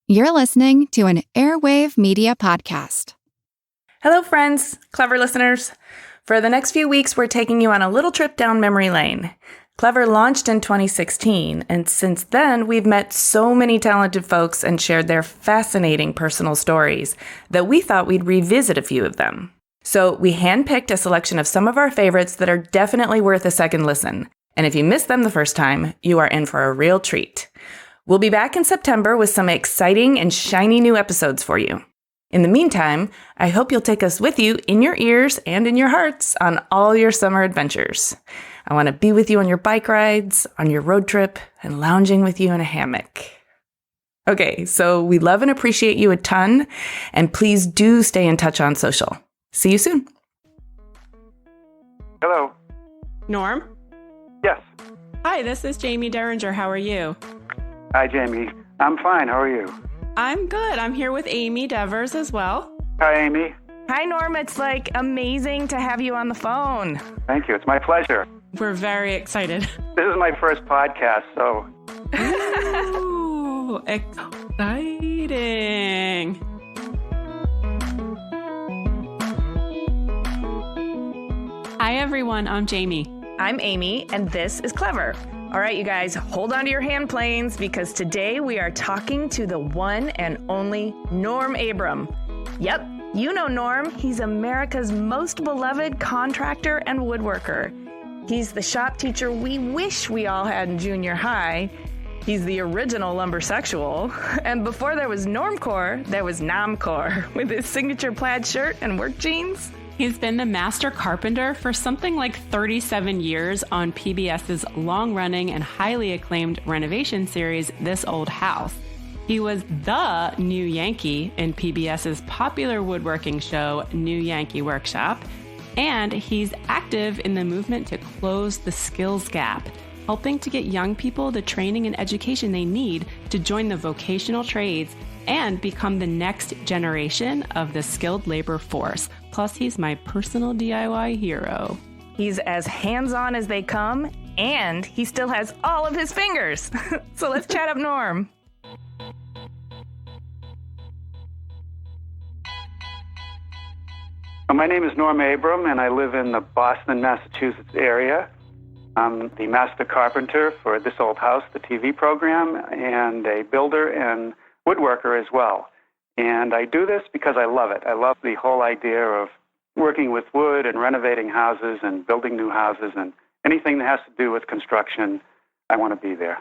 You're listening to an Airwave Media Podcast. Hello, friends, clever listeners. For the next few weeks, we're taking you on a little trip down memory lane. Clever launched in 2016, and since then, we've met so many talented folks and shared their fascinating personal stories that we thought we'd revisit a few of them. So we handpicked a selection of some of our favorites that are definitely worth a second listen. And if you missed them the first time, you are in for a real treat. We'll be back in September with some exciting and shiny new episodes for you. In the meantime, I hope you'll take us with you in your ears and in your hearts on all your summer adventures. I want to be with you on your bike rides, on your road trip, and lounging with you in a hammock. Okay, so we love and appreciate you a ton, and please do stay in touch on social. See you soon. Hello. Norm? Yes. Hi, this is Jaime Derringer. How are you? Hi, Jamie. I'm fine. How are you? I'm good. I'm here with Amy Devers as well. Hi, Amy. Hi, Norm. It's amazing to have you on the phone. Thank you. It's my pleasure. We're very excited. This is my first podcast, so... Ooh, exciting. Hi, everyone. I'm Jamie. I'm Amy, and this is Clever. All right, you guys, hold on to your hand planes because today we are talking to the one and only Norm Abram. Yep, you know Norm. He's America's most beloved contractor and woodworker. He's the shop teacher we wish we all had in junior high. He's the original lumbersexual. And before there was Normcore, there was Nomcore with his signature plaid shirt and work jeans. He's been the master carpenter for something like 37 years on PBS's long-running and highly acclaimed renovation series, This Old House. He was the New Yankee in PBS's popular woodworking show, New Yankee Workshop, and he's active in the movement to close the skills gap, helping to get young people the training and education they need to join the vocational trades and become the next generation of the skilled labor force. Plus, he's my personal DIY hero. He's as hands-on as they come, and he still has all of his fingers. So let's chat up Norm. My name is Norm Abram, and I live in the Boston, Massachusetts area. I'm the master carpenter for This Old House, the TV program, and a builder and woodworker as well. And I do this because I love it. I love the whole idea of working with wood and renovating houses and building new houses and anything that has to do with construction. I want to be there.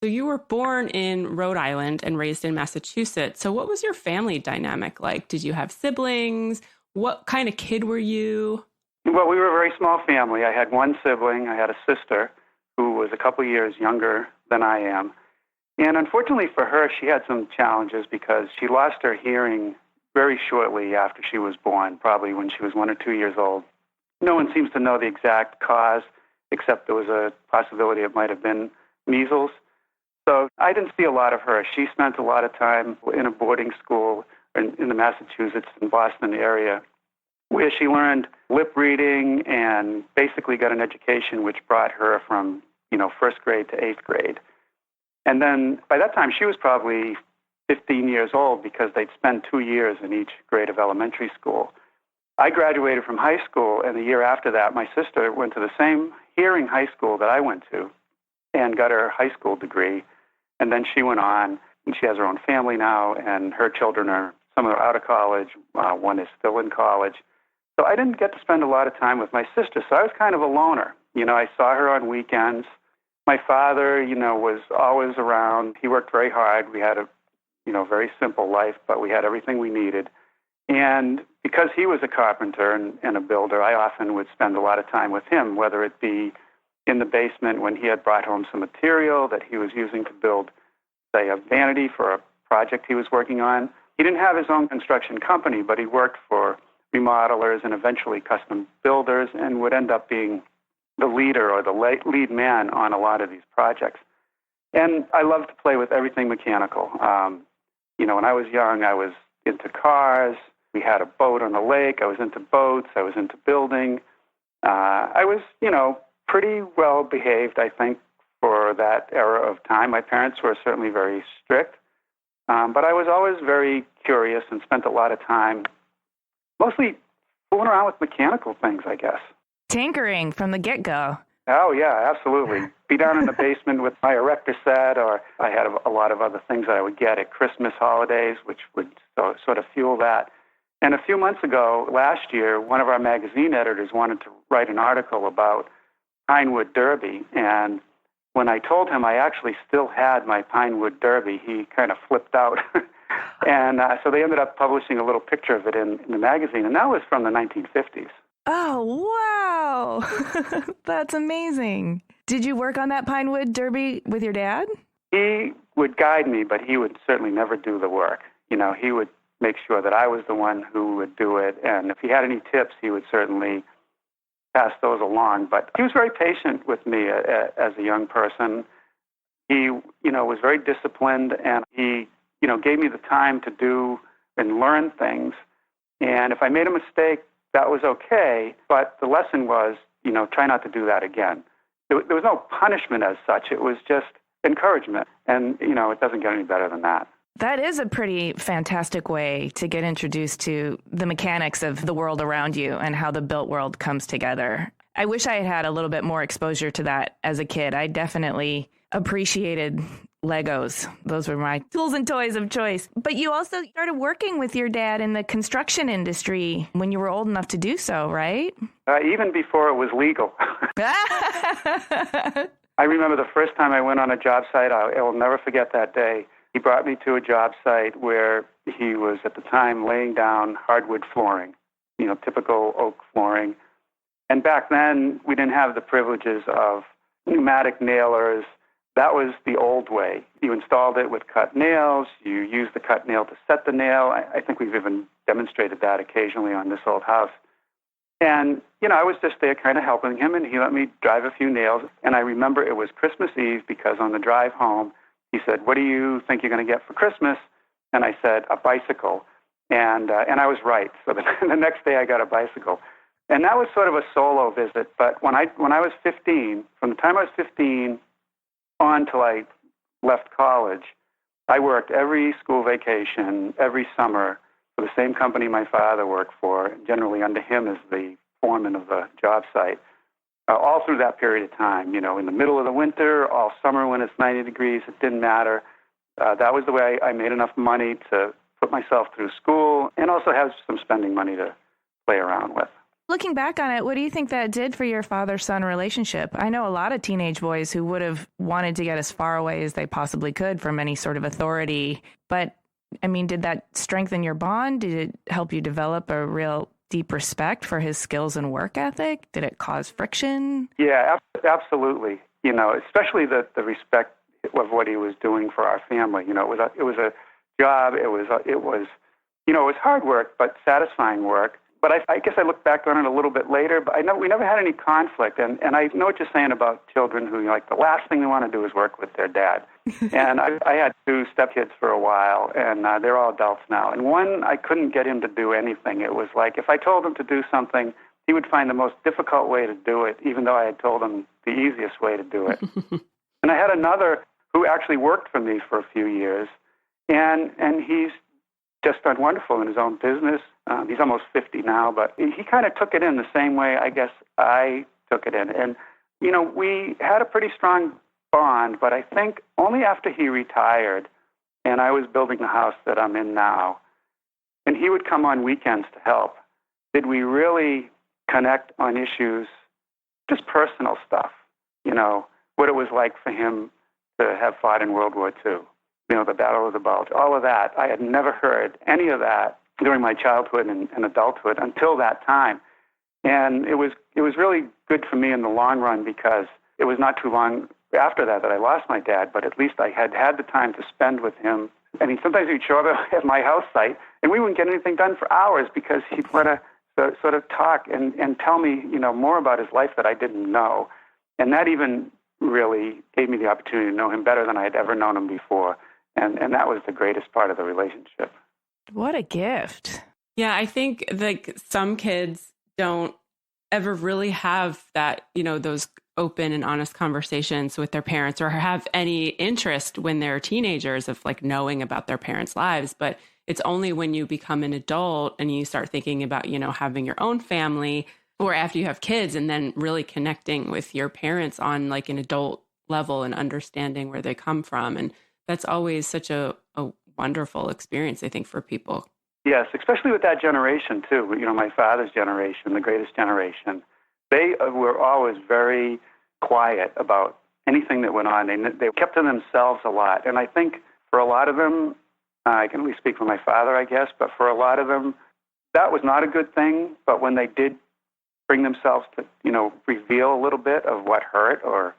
So you were born in Rhode Island and raised in Massachusetts. So what was your family dynamic like? Did you have siblings? What kind of kid were you? Well, we were a very small family. I had one sibling. I had a sister who was a couple years younger than I am. And unfortunately for her, she had some challenges because she lost her hearing very shortly after she was born, probably when she was 1 or 2 years old. No one seems to know the exact cause, except there was a possibility it might have been measles. So I didn't see a lot of her. She spent a lot of time in a boarding school in the Massachusetts and Boston area, where she learned lip reading and basically got an education which brought her from, first grade to 8th grade. And then by that time, she was probably 15 years old because they'd spend 2 years in each grade of elementary school. I graduated from high school, and the year after that, my sister went to the same hearing high school that I went to and got her high school degree. And then she went on, and she has her own family now, and her children some are out of college. One is still in college. So I didn't get to spend a lot of time with my sister, so I was kind of a loner. I saw her on weekends. My father, was always around. He worked very hard. We had a, very simple life, but we had everything we needed. And because he was a carpenter and a builder, I often would spend a lot of time with him, whether it be in the basement when he had brought home some material that he was using to build, say, a vanity for a project he was working on. He didn't have his own construction company, but he worked for remodelers and eventually custom builders and would end up being the leader or the lead man on a lot of these projects. And I loved to play with everything mechanical. When I was young, I was into cars. We had a boat on the lake. I was into boats. I was into building. I was, pretty well behaved, I think, for that era of time. My parents were certainly very strict, but I was always very curious and spent a lot of time mostly fooling around with mechanical things, I guess. Tinkering from the get-go. Oh, yeah, absolutely. Be down in the basement with my erector set, or I had a lot of other things that I would get at Christmas holidays, which would sort of fuel that. And a few months ago, last year, one of our magazine editors wanted to write an article about Pinewood Derby. And when I told him I actually still had my Pinewood Derby, he kind of flipped out. And so they ended up publishing a little picture of it in the magazine. And that was from the 1950s. Oh, wow. That's amazing. Did you work on that Pinewood Derby with your dad? He would guide me, but he would certainly never do the work. You know, he would make sure that I was the one who would do it. And if he had any tips, he would certainly pass those along. But he was very patient with me as a young person. He, was very disciplined, and he, gave me the time to do and learn things. And if I made a mistake, that was okay. But the lesson was, try not to do that again. There was no punishment as such. It was just encouragement. And, it doesn't get any better than that. That is a pretty fantastic way to get introduced to the mechanics of the world around you and how the built world comes together. I wish I had had a little bit more exposure to that as a kid. I definitely appreciated Legos. Those were my tools and toys of choice. But you also started working with your dad in the construction industry when you were old enough to do so, right? Even before it was legal. I remember the first time I went on a job site. I will never forget that day. He brought me to a job site where he was at the time laying down hardwood flooring, typical oak flooring. And back then, we didn't have the privileges of pneumatic nailers. That was the old way. You installed it with cut nails. You used the cut nail to set the nail. I think we've even demonstrated that occasionally on this old house. And, I was just there kind of helping him, and he let me drive a few nails. And I remember it was Christmas Eve because on the drive home, he said, "What do you think you're going to get for Christmas?" And I said, "A bicycle." And I was right. So the next day I got a bicycle. And that was sort of a solo visit. But when I was 15, from the time I was 15 on till I left college, I worked every school vacation, every summer for the same company my father worked for, generally under him as the foreman of the job site. All through that period of time, in the middle of the winter, all summer when it's 90 degrees, it didn't matter. That was the way I made enough money to put myself through school and also have some spending money to play around with. Looking back on it, what do you think that did for your father-son relationship? I know a lot of teenage boys who would have wanted to get as far away as they possibly could from any sort of authority. But, did that strengthen your bond? Did it help you develop a real deep respect for his skills and work ethic? Did it cause friction? Yeah, absolutely. Especially the respect of what he was doing for our family. It was a job. It was hard work, but satisfying work. But I guess I look back on it a little bit later, but we never had any conflict. And I know what you're saying about children who, the last thing they want to do is work with their dad. And I had two stepkids for a while, and they're all adults now. And one, I couldn't get him to do anything. It was like if I told him to do something, he would find the most difficult way to do it, even though I had told him the easiest way to do it. And I had another who actually worked for me for a few years, and he's just done wonderful in his own business. He's almost 50 now, but he kind of took it in the same way I guess I took it in. And, we had a pretty strong bond, but I think only after he retired and I was building the house that I'm in now, and he would come on weekends to help, did we really connect on issues, just personal stuff, what it was like for him to have fought in World War II, the Battle of the Bulge, all of that. I had never heard any of that during my childhood and adulthood until that time. And it was really good for me in the long run because it was not too long after that I lost my dad, but at least I had the time to spend with him. Sometimes he'd show up at my house site, and we wouldn't get anything done for hours because he'd want to sort of talk and tell me, more about his life that I didn't know. And that even really gave me the opportunity to know him better than I had ever known him before. And that was the greatest part of the relationship. What a gift. Yeah, I think some kids don't ever really have that, those open and honest conversations with their parents or have any interest when they're teenagers of like knowing about their parents' lives. But it's only when you become an adult and you start thinking about, having your own family or after you have kids and then really connecting with your parents on like an adult level and understanding where they come from. And that's always such a wonderful experience, I think, for people. Yes, especially with that generation, too. My father's generation, the greatest generation, they were always very quiet about anything that went on. They kept to themselves a lot. And I think for a lot of them, I can only speak for my father, I guess, but for a lot of them, that was not a good thing. But when they did bring themselves to, reveal a little bit of what hurt or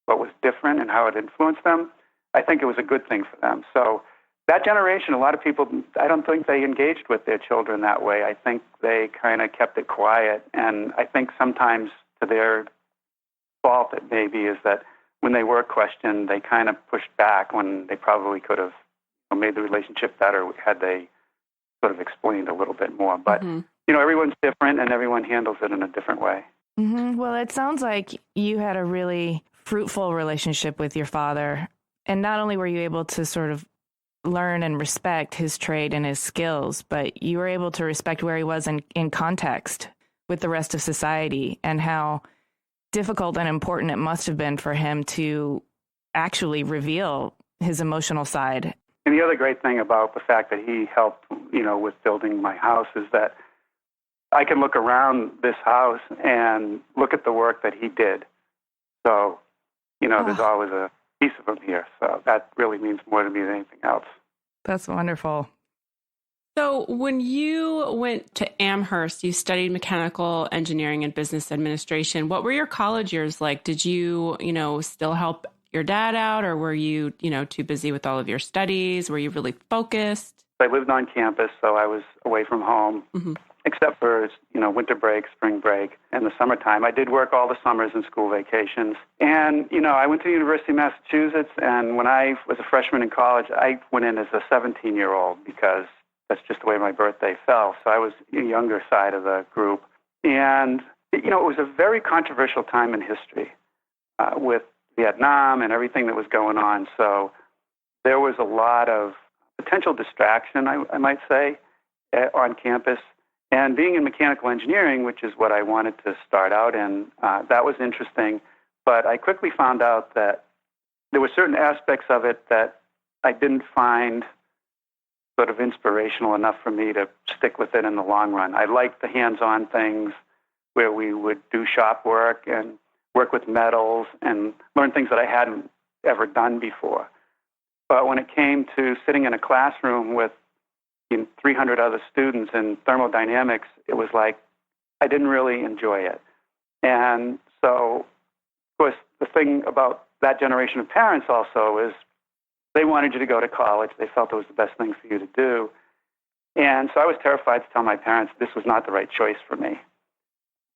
what was different and how it influenced them, I think it was a good thing for them. So that generation, a lot of people, I don't think they engaged with their children that way. I think they kind of kept it quiet. And I think sometimes to their fault, it maybe is that when they were questioned, they kind of pushed back when they probably could have made the relationship better had they sort of explained a little bit more. But, everyone's different and everyone handles it in a different way. Mm-hmm. Well, it sounds like you had a really fruitful relationship with your father. And not only were you able to sort of learn and respect his trade and his skills, but you were able to respect where he was in context with the rest of society and how difficult and important it must have been for him to actually reveal his emotional side. And the other great thing about the fact that he helped, with building my house is that I can look around this house and look at the work that he did. So, there's always a piece of him here. So that really means more to me than anything else. That's wonderful. So when you went to Amherst, you studied mechanical engineering and business administration. What were your college years like? Did you, still help your dad out, or were you, too busy with all of your studies? Were you really focused? I lived on campus, so I was away from home, except for, winter break, spring break, and the summertime. I did work all the summers and school vacations. And, I went to the University of Massachusetts, and when I was a freshman in college, I went in as a 17-year-old because that's just the way my birthday fell. So I was the younger side of the group. And, it was a very controversial time in history with Vietnam and everything that was going on. So there was a lot of potential distraction, I might say, on campus. And being in mechanical engineering, which is what I wanted to start out in, that was interesting. But I quickly found out that there were certain aspects of it that I didn't find sort of inspirational enough for me to stick with it in the long run. I liked the hands-on things where we would do shop work and work with metals and learn things that I hadn't ever done before. But when it came to sitting in a classroom with 300 other students in thermodynamics, it was like I didn't really enjoy it. And so, of course, the thing about that generation of parents also is they wanted you to go to college. They felt it was the best thing for you to do. And so I was terrified to tell my parents this was not the right choice for me.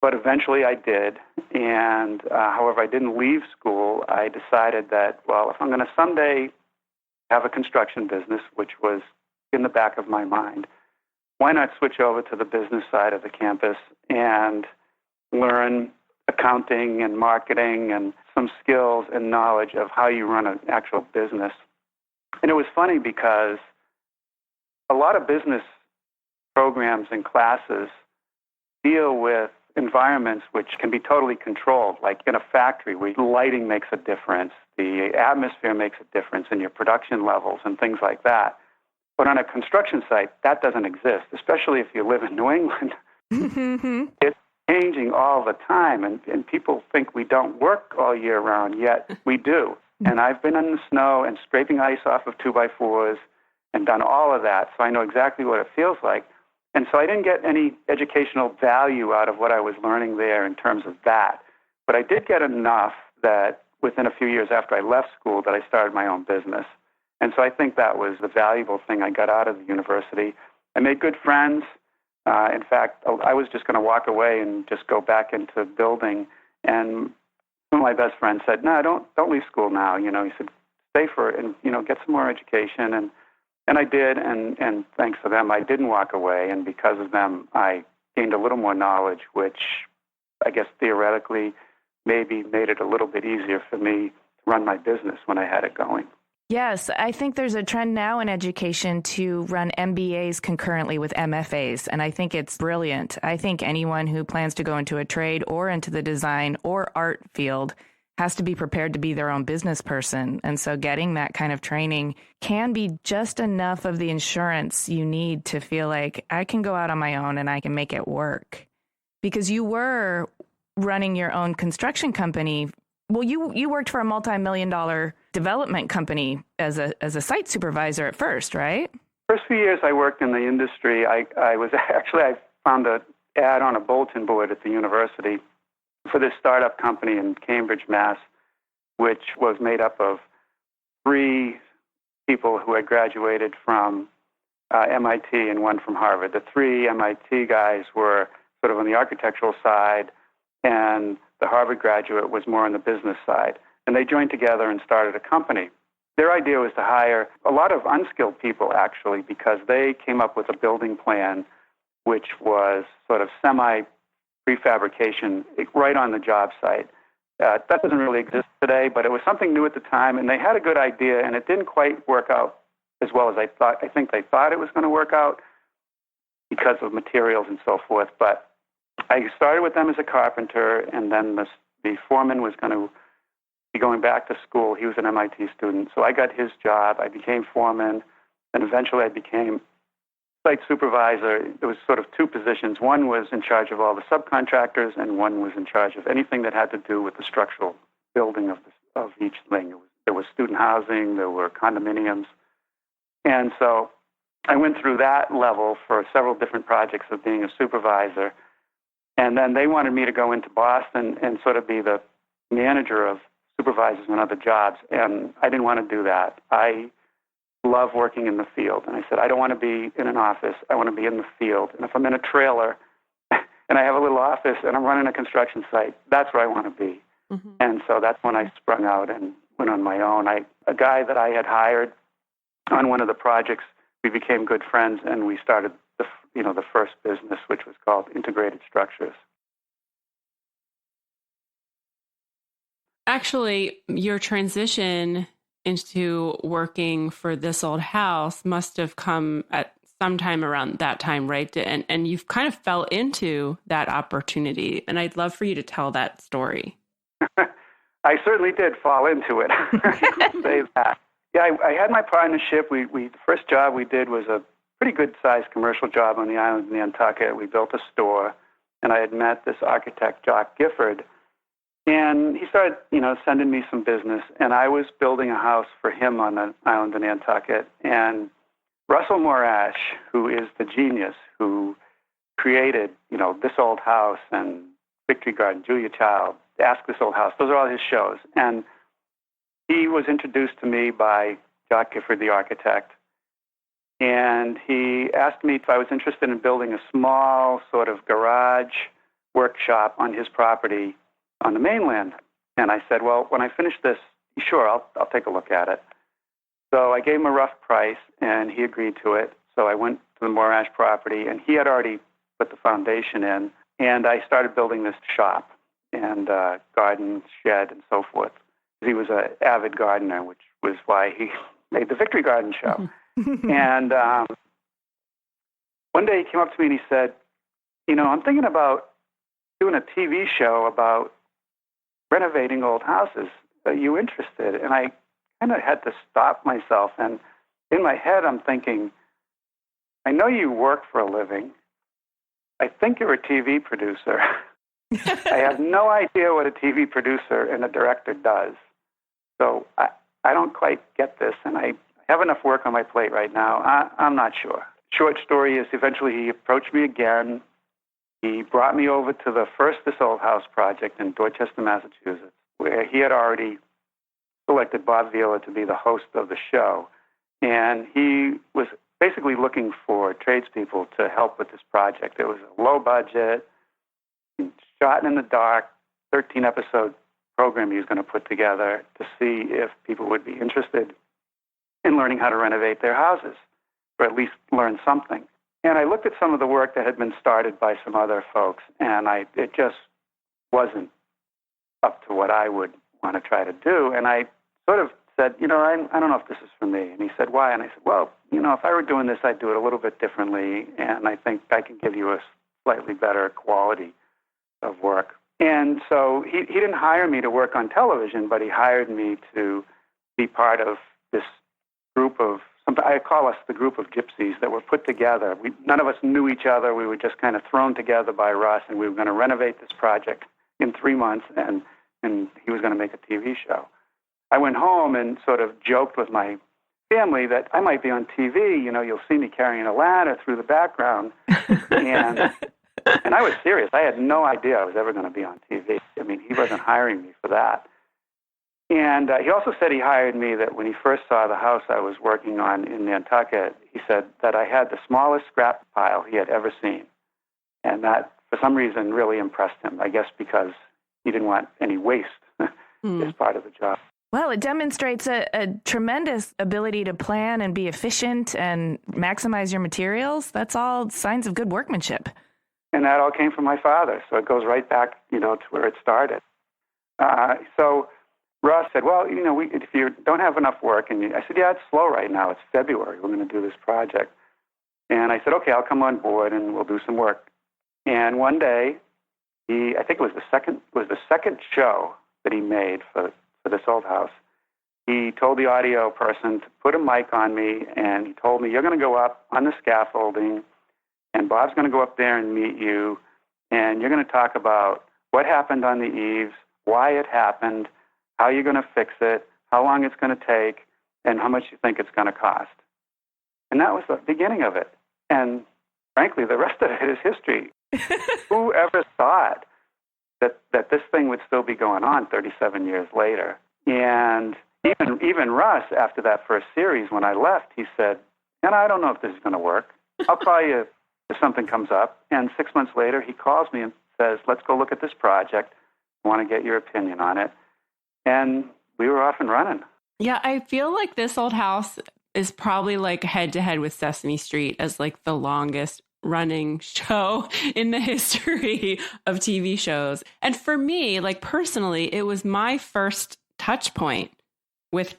But eventually I did. And however, I didn't leave school. I decided that, well, if I'm going to someday have a construction business, which was in the back of my mind, why not switch over to the business side of the campus and learn accounting and marketing and some skills and knowledge of how you run an actual business. And it was funny because a lot of business programs and classes deal with environments which can be totally controlled, like in a factory where lighting makes a difference, the atmosphere makes a difference in your production levels and things like that. But on a construction site, that doesn't exist, especially if you live in New England. It's changing all the time, and people think we don't work all year round, yet we do. And I've been in the snow and scraping ice off of 2x4s and done all of that, so I know exactly what it feels like. And so I didn't get any educational value out of what I was learning there in terms of that. But I did get enough that within a few years after I left school that I started my own business. And so I think that was the valuable thing I got out of the university. I made good friends. In fact, I was just going to walk away and just go back into building. And one of my best friends said, "No, don't leave school now." He said, "Stay for it and get some more education." And I did, and thanks to them, I didn't walk away. And because of them, I gained a little more knowledge, which I guess theoretically maybe made it a little bit easier for me to run my business when I had it going. Yes, I think there's a trend now in education to run MBAs concurrently with MFAs, and I think it's brilliant. I think anyone who plans to go into a trade or into the design or art field has to be prepared to be their own business person. And so getting that kind of training can be just enough of the insurance you need to feel like I can go out on my own and I can make it work. Because you were running your own construction company. Well, you worked for a multi-million-dollar development company as a site supervisor at first, right? First few years I worked in the industry, I found an ad on a bulletin board at the university for this startup company in Cambridge, Mass, which was made up of 3 people who had graduated from MIT and 1 from Harvard. The 3 MIT guys were sort of on the architectural side, and the Harvard graduate was more on the business side. And they joined together and started a company. Their idea was to hire a lot of unskilled people, actually, because they came up with a building plan which was sort of semi-prefabrication right on the job site. That doesn't really exist today, but it was something new at the time, and they had a good idea, and it didn't quite work out as well as I think they thought it was going to work out because of materials and so forth. But I started with them as a carpenter, and then the foreman was going to be going back to school. He was an MIT student, so I got his job. I became foreman, and eventually I became site supervisor. There was sort of 2 positions. One was in charge of all the subcontractors, and one was in charge of anything that had to do with the structural building of each thing. There was student housing, there were condominiums, and so I went through that level for several different projects of being a supervisor. And then they wanted me to go into Boston and sort of be the manager of supervisors on other jobs. And I didn't want to do that. I love working in the field. And I said, I don't want to be in an office. I want to be in the field. And if I'm in a trailer and I have a little office and I'm running a construction site, that's where I want to be. Mm-hmm. And so that's when I sprung out and went on my own. A guy that I had hired on one of the projects, we became good friends, and we started the first business, which was called Integrated Structures. Actually, your transition into working for This Old House must have come at some time around that time, right? And you've kind of fell into that opportunity, and I'd love for you to tell that story. I certainly did fall into it. I can say that. Yeah, I had my partnership. The first job we did was a pretty good-sized commercial job on the island of Nantucket. We built a store, and I had met this architect, Jock Gifford, and he started, sending me some business, and I was building a house for him on the island of Nantucket, and Russell Morash, who is the genius who created, This Old House and Victory Garden, Julia Child, Ask This Old House, those are all his shows, and he was introduced to me by Jock Gifford, the architect, and he asked me if I was interested in building a small sort of garage workshop on his property on the mainland. And I said, well, when I finish this, sure, I'll take a look at it. So I gave him a rough price, and he agreed to it. So I went to the Morash property, and he had already put the foundation in, and I started building this shop and garden, shed, and so forth. He was an avid gardener, which was why he made the Victory Garden show. And one day he came up to me and he said, I'm thinking about doing a TV show about renovating old houses. Are you interested? And I kind of had to stop myself. And in my head, I'm thinking, I know you work for a living. I think you're a TV producer. I have no idea what a TV producer and a director does. So I don't quite get this, and I have enough work on my plate right now. I'm not sure. Short story is eventually he approached me again. He brought me over to the first This Old House project in Dorchester, Massachusetts, where he had already selected Bob Vila to be the host of the show. And he was basically looking for tradespeople to help with this project. It was a low budget, shot in the dark, 13-episode program he was going to put together to see if people would be interested in learning how to renovate their houses, or at least learn something. And I looked at some of the work that had been started by some other folks, and it just wasn't up to what I would want to try to do. And I sort of said, I don't know if this is for me. And he said, why? And I said, well, if I were doing this, I'd do it a little bit differently, and I think I can give you a slightly better quality of work. And so he didn't hire me to work on television, but he hired me to be part of this group of, I call us the group of gypsies that were put together. None of us knew each other. We were just kind of thrown together by Russ, and we were going to renovate this project in 3 months, and he was going to make a TV show. I went home and sort of joked with my family that I might be on TV. You'll see me carrying a ladder through the background. And I was serious. I had no idea I was ever going to be on TV. I mean, he wasn't hiring me for that. And he also said he hired me that when he first saw the house I was working on in Nantucket, he said that I had the smallest scrap pile he had ever seen. And that, for some reason, really impressed him, I guess because he didn't want any waste as part of the job. Well, it demonstrates a tremendous ability to plan and be efficient and maximize your materials. That's all signs of good workmanship. And that all came from my father, so it goes right back, to where it started. So Ross said, well, if you don't have enough work, I said, yeah, it's slow right now. It's February. We're going to do this project. And I said, okay, I'll come on board and we'll do some work. And one day, I think it was the second show that he made for this old house. He told the audio person to put a mic on me, and he told me, you're going to go up on the scaffolding, and Bob's going to go up there and meet you, and you're going to talk about what happened on the eaves, why it happened, how you're going to fix it, how long it's going to take, and how much you think it's going to cost. And that was the beginning of it. And frankly, the rest of it is history. Who ever thought that this thing would still be going on 37 years later? And even Russ, after that first series, when I left, he said, I don't know if this is going to work. I'll call you if something comes up. And 6 months later, he calls me and says, let's go look at this project. I want to get your opinion on it. And we were off and running. Yeah, I feel like This Old House is probably like head to head with Sesame Street as like the longest running show in the history of TV shows. And for me, like personally, it was my first touch point with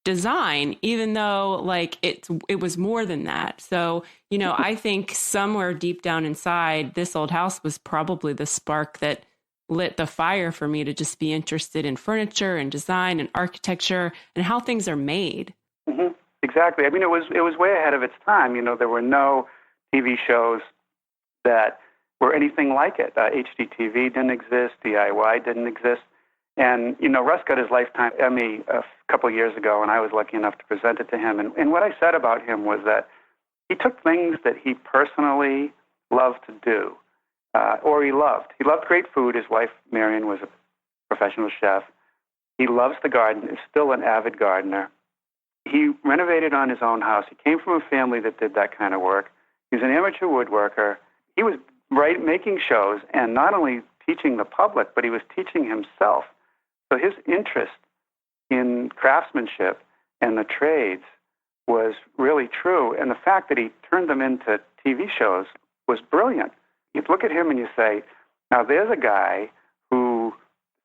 design, even though like it was more than that. So, I think somewhere deep down inside, This Old House was probably the spark that lit the fire for me to just be interested in furniture and design and architecture and how things are made. Mm-hmm. Exactly. I mean, it was way ahead of its time. There were no TV shows that were anything like it. HGTV didn't exist. DIY didn't exist. And, Russ got his Lifetime Emmy a couple years ago, and I was lucky enough to present it to him. And what I said about him was that he took things that he personally loved to do, or he loved. He loved great food. His wife, Marion, was a professional chef. He loves the garden, is still an avid gardener. He renovated on his own house. He came from a family that did that kind of work. He was an amateur woodworker. He was making shows and not only teaching the public, but he was teaching himself. So his interest in craftsmanship and the trades was really true. And the fact that he turned them into TV shows was brilliant. You look at him and you say, now there's a guy who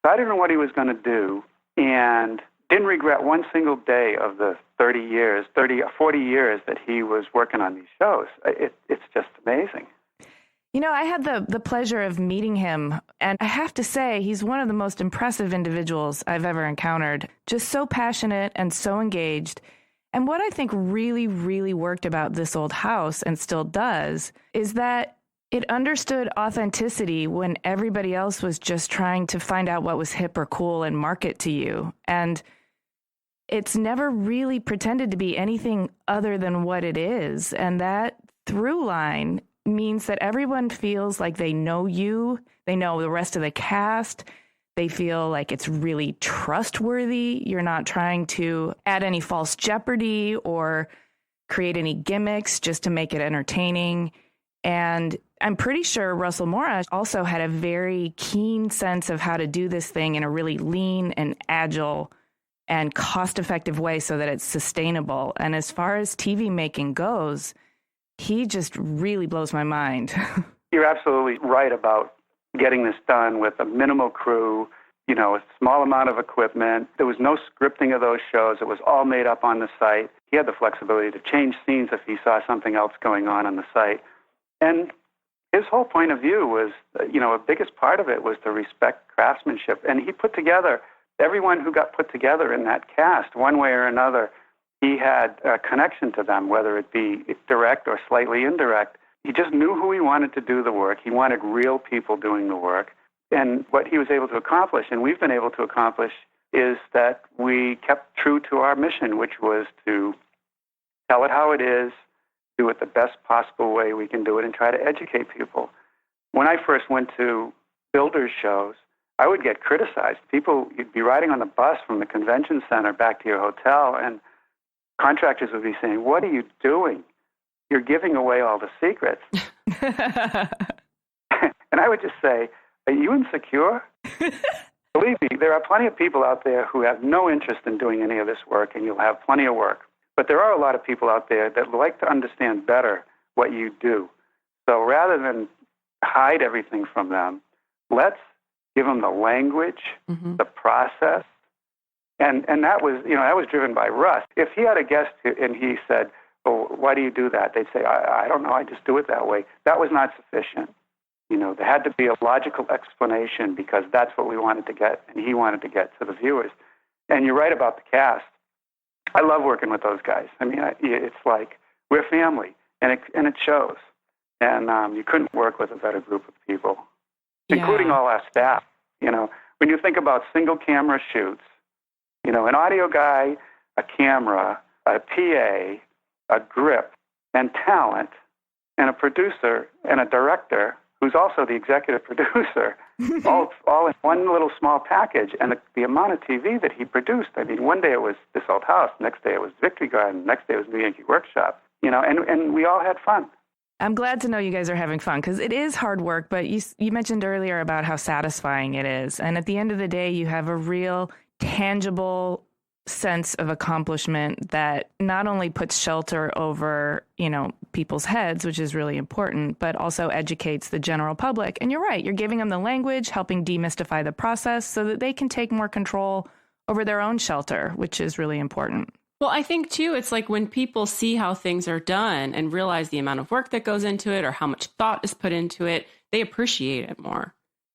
decided on what he was going to do and didn't regret one single day of the 40 years that he was working on these shows. It's just amazing. I had the pleasure of meeting him, and I have to say, he's one of the most impressive individuals I've ever encountered. Just so passionate and so engaged. And what I think really, really worked about This Old House, and still does, is that it understood authenticity when everybody else was just trying to find out what was hip or cool and market to you. And it's never really pretended to be anything other than what it is. And that through line means that everyone feels like they know you, they know the rest of the cast, they feel like it's really trustworthy. You're not trying to add any false jeopardy or create any gimmicks just to make it entertaining. And I'm pretty sure Russell Morris also had a very keen sense of how to do this thing in a really lean and agile and cost-effective way so that it's sustainable. And as far as TV making goes, he just really blows my mind. You're absolutely right about getting this done with a minimal crew, a small amount of equipment. There was no scripting of those shows. It was all made up on the site. He had the flexibility to change scenes if he saw something else going on the site. And his whole point of view was, a biggest part of it was to respect craftsmanship. And he put together, everyone who got put together in that cast, one way or another, he had a connection to them, whether it be direct or slightly indirect. He just knew who he wanted to do the work. He wanted real people doing the work. And what he was able to accomplish, and we've been able to accomplish, is that we kept true to our mission, which was to tell it how it is, do it the best possible way we can do it, and try to educate people. When I first went to builders shows, I would get criticized. You'd be riding on the bus from the convention center back to your hotel, and contractors would be saying, "What are you doing? You're giving away all the secrets." And I would just say, "Are you insecure?" Believe me, there are plenty of people out there who have no interest in doing any of this work, and you'll have plenty of work. But there are a lot of people out there that like to understand better what you do. So rather than hide everything from them, let's give them the language, the process. And that was driven by Russ. If he had a guest and he said, "Well, why do you do that?" They'd say, I don't know, I just do it that way. That was not sufficient. There had to be a logical explanation, because that's what we wanted to get, and he wanted to get to the viewers. And you're right about the cast. I love working with those guys. I mean, it's like we're family, and it shows. And you couldn't work with a better group of people, including all our staff. When you think about single camera shoots, an audio guy, a camera, a PA, a grip, and talent, and a producer, and a director, who's also the executive producer, all in one little small package. And the amount of TV that he produced, I mean, one day it was This Old House, next day it was Victory Garden, next day it was New Yankee Workshop, and we all had fun. I'm glad to know you guys are having fun, because it is hard work, but you mentioned earlier about how satisfying it is. And at the end of the day, you have a real tangible sense of accomplishment that not only puts shelter over, people's heads, which is really important, but also educates the general public. And you're right, you're giving them the language, helping demystify the process so that they can take more control over their own shelter, which is really important. Well, I think, too, it's like when people see how things are done and realize the amount of work that goes into it or how much thought is put into it, they appreciate it more.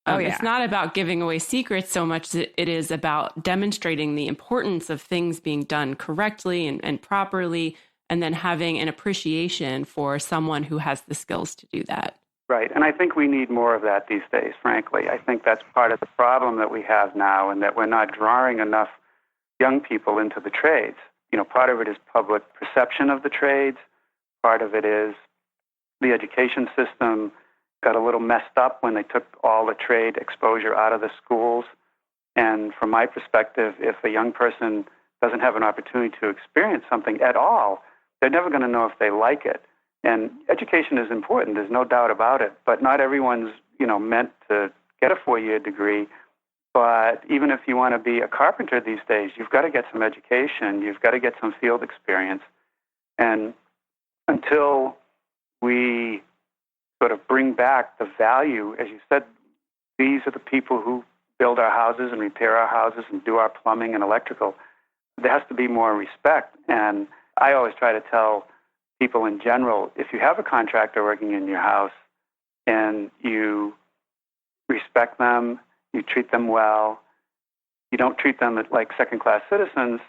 It's not about giving away secrets so much as it is about demonstrating the importance of things being done correctly and properly, and then having an appreciation for someone who has the skills to do that. Right. And I think we need more of that these days, frankly. I think that's part of the problem that we have now, and that we're not drawing enough young people into the trades. Part of it is public perception of the trades. Part of it is the education system got a little messed up when they took all the trade exposure out of the schools. And from my perspective, if a young person doesn't have an opportunity to experience something at all, they're never going to know if they like it. And education is important, there's no doubt about it, but not everyone's, meant to get a 4-year degree. But even if you want to be a carpenter these days, you've got to get some education, you've got to get some field experience. And until we sort of bring back the value, as you said, these are the people who build our houses and repair our houses and do our plumbing and electrical. There has to be more respect. And I always try to tell people in general, if you have a contractor working in your house and you respect them, you treat them well, you don't treat them like second-class citizens,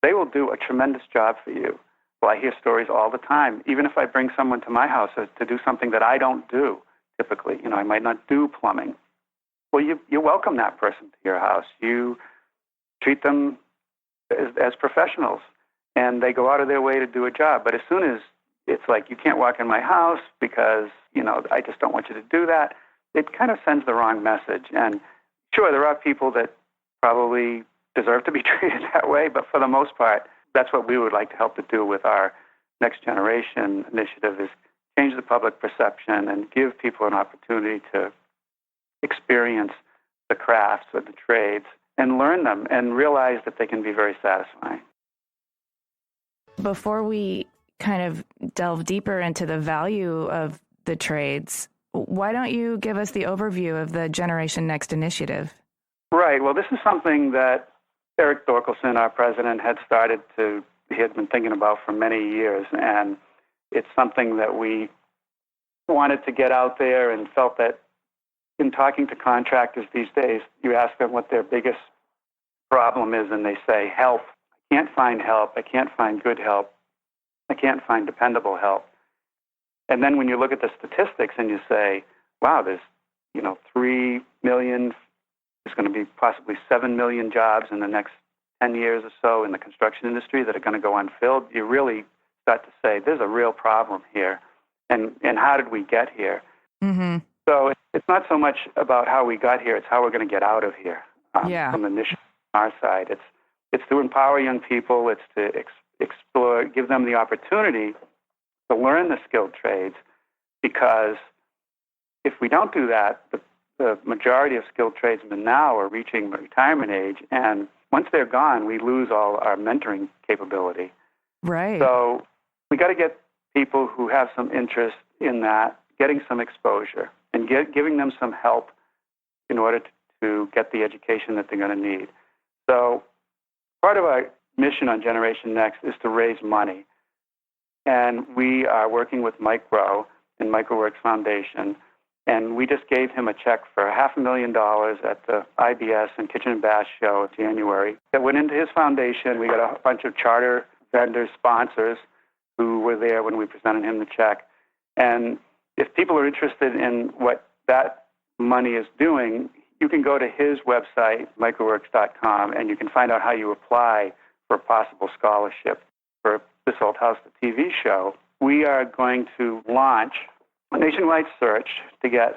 they will do a tremendous job for you. Well, I hear stories all the time. Even if I bring someone to my house to do something that I don't do, typically, I might not do plumbing. Well, you welcome that person to your house. You treat them as professionals, and they go out of their way to do a job. But as soon as it's like, you can't walk in my house because, I just don't want you to do that, it kind of sends the wrong message. And sure, there are people that probably deserve to be treated that way, but for the most part, that's what we would like to help to do with our Next Generation initiative, is change the public perception and give people an opportunity to experience the crafts or the trades and learn them and realize that they can be very satisfying. Before we kind of delve deeper into the value of the trades, why don't you give us the overview of the Generation Next initiative? Right. Well, this is something that Eric Dorkelson, our president, he had been thinking about for many years, and it's something that we wanted to get out there and felt that in talking to contractors these days, you ask them what their biggest problem is, and they say, help. I can't find help. I can't find good help. I can't find dependable help. And then when you look at the statistics and you say, wow, there's 3 million, there's going to be possibly 7 million jobs in the next 10 years or so in the construction industry that are going to go unfilled, you really start to say, there's a real problem here. And how did we get here? Mm-hmm. So it's not so much about how we got here, it's how we're going to get out of here from the mission on our side. It's to empower young people, it's to explore, give them the opportunity to learn the skilled trades, because if we don't do that, the majority of skilled tradesmen now are reaching retirement age, and once they're gone, we lose all our mentoring capability. Right. So we got to get people who have some interest in that, getting some exposure, and giving them some help in order to get the education that they're going to need. So part of our mission on Generation Next is to raise money. And we are working with Mike Rowe and MicroWorks Foundation, and we just gave him a check for $500,000 at the IBS and Kitchen and Bath show in January. That went into his foundation. We got a bunch of charter vendors, sponsors, who were there when we presented him the check. And if people are interested in what that money is doing, you can go to his website, microworks.com, and you can find out how you apply for a possible scholarship for This Old House, the TV show. We are going to launch a nationwide search to get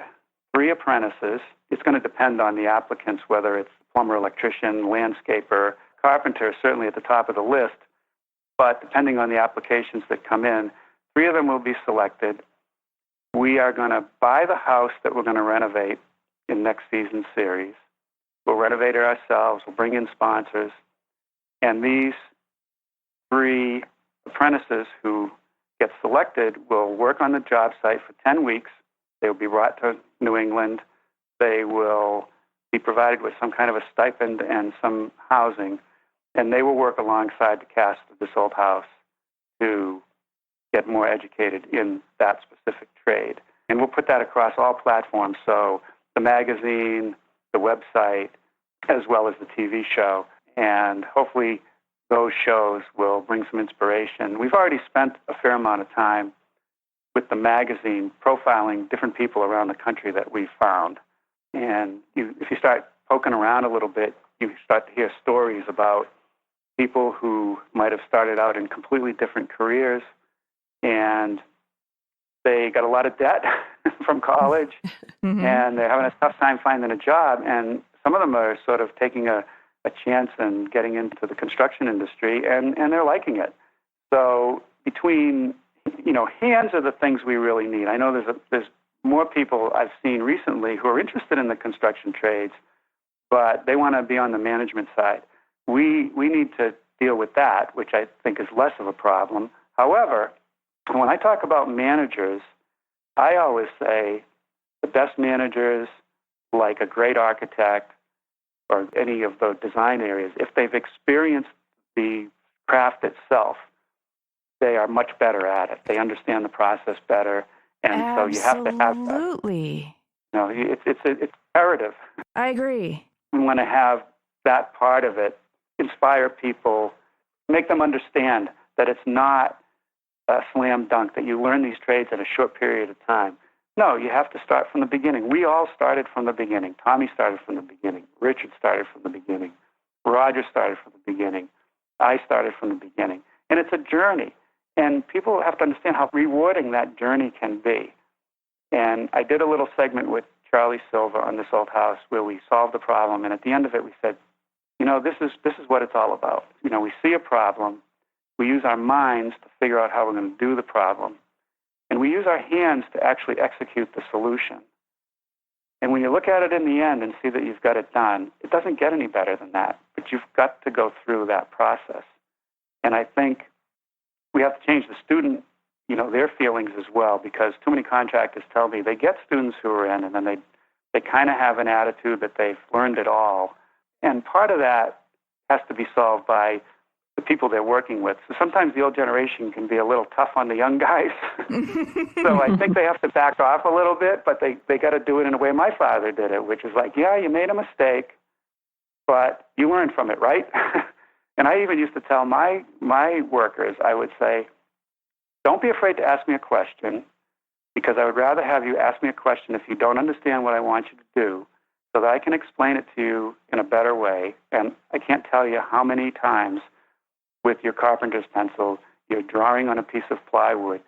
3 apprentices. It's going to depend on the applicants, whether it's plumber, electrician, landscaper, carpenter, certainly at the top of the list. But depending on the applications that come in, 3 of them will be selected. We are going to buy the house that we're going to renovate in next season's series. We'll renovate it ourselves. We'll bring in sponsors. And these 3 apprentices who get selected will work on the job site for 10 weeks. They will be brought to New England. They will be provided with some kind of a stipend and some housing. And they will work alongside the cast of This Old House to get more educated in that specific trade. And we'll put that across all platforms, so the magazine, the website, as well as the TV show. And hopefully those shows will bring some inspiration. We've already spent a fair amount of time with the magazine profiling different people around the country that we've found. And if you start poking around a little bit, you start to hear stories about people who might have started out in completely different careers, and they got a lot of debt from college, and they're having a tough time finding a job, and some of them are sort of taking a chance and getting into the construction industry, and they're liking it. So between, hands are the things we really need. I know there's more people I've seen recently who are interested in the construction trades, but they want to be on the management side. We need to deal with that, which I think is less of a problem. However, when I talk about managers, I always say the best managers, like a great architect or any of the design areas, if they've experienced the craft itself, they are much better at it. They understand the process better, and so you have to have that. Absolutely. It's imperative. I agree. We want to have that part of it, inspire people, make them understand that it's not a slam dunk, that you learn these trades in a short period of time. No, you have to start from the beginning. We all started from the beginning. Tommy started from the beginning. Richard started from the beginning. Roger started from the beginning. I started from the beginning. And it's a journey. And people have to understand how rewarding that journey can be. And I did a little segment with Charlie Silva on This Old House where we solved the problem. And at the end of it, we said, this is what it's all about. We see a problem. We use our minds to figure out how we're going to do the problem. And we use our hands to actually execute the solution. And when you look at it in the end and see that you've got it done, it doesn't get any better than that. But you've got to go through that process. And I think we have to change the student, their feelings as well, because too many contractors tell me they get students who are in, and then they kind of have an attitude that they've learned it all. And part of that has to be solved by the people they're working with. So sometimes the old generation can be a little tough on the young guys. So I think they have to back off a little bit, but they got to do it in a way my father did it, which is like, yeah, you made a mistake, but you learned from it, right? And I even used to tell my workers, I would say, don't be afraid to ask me a question, because I would rather have you ask me a question if you don't understand what I want you to do, so that I can explain it to you in a better way. And I can't tell you how many times with your carpenter's pencil, you're drawing on a piece of plywood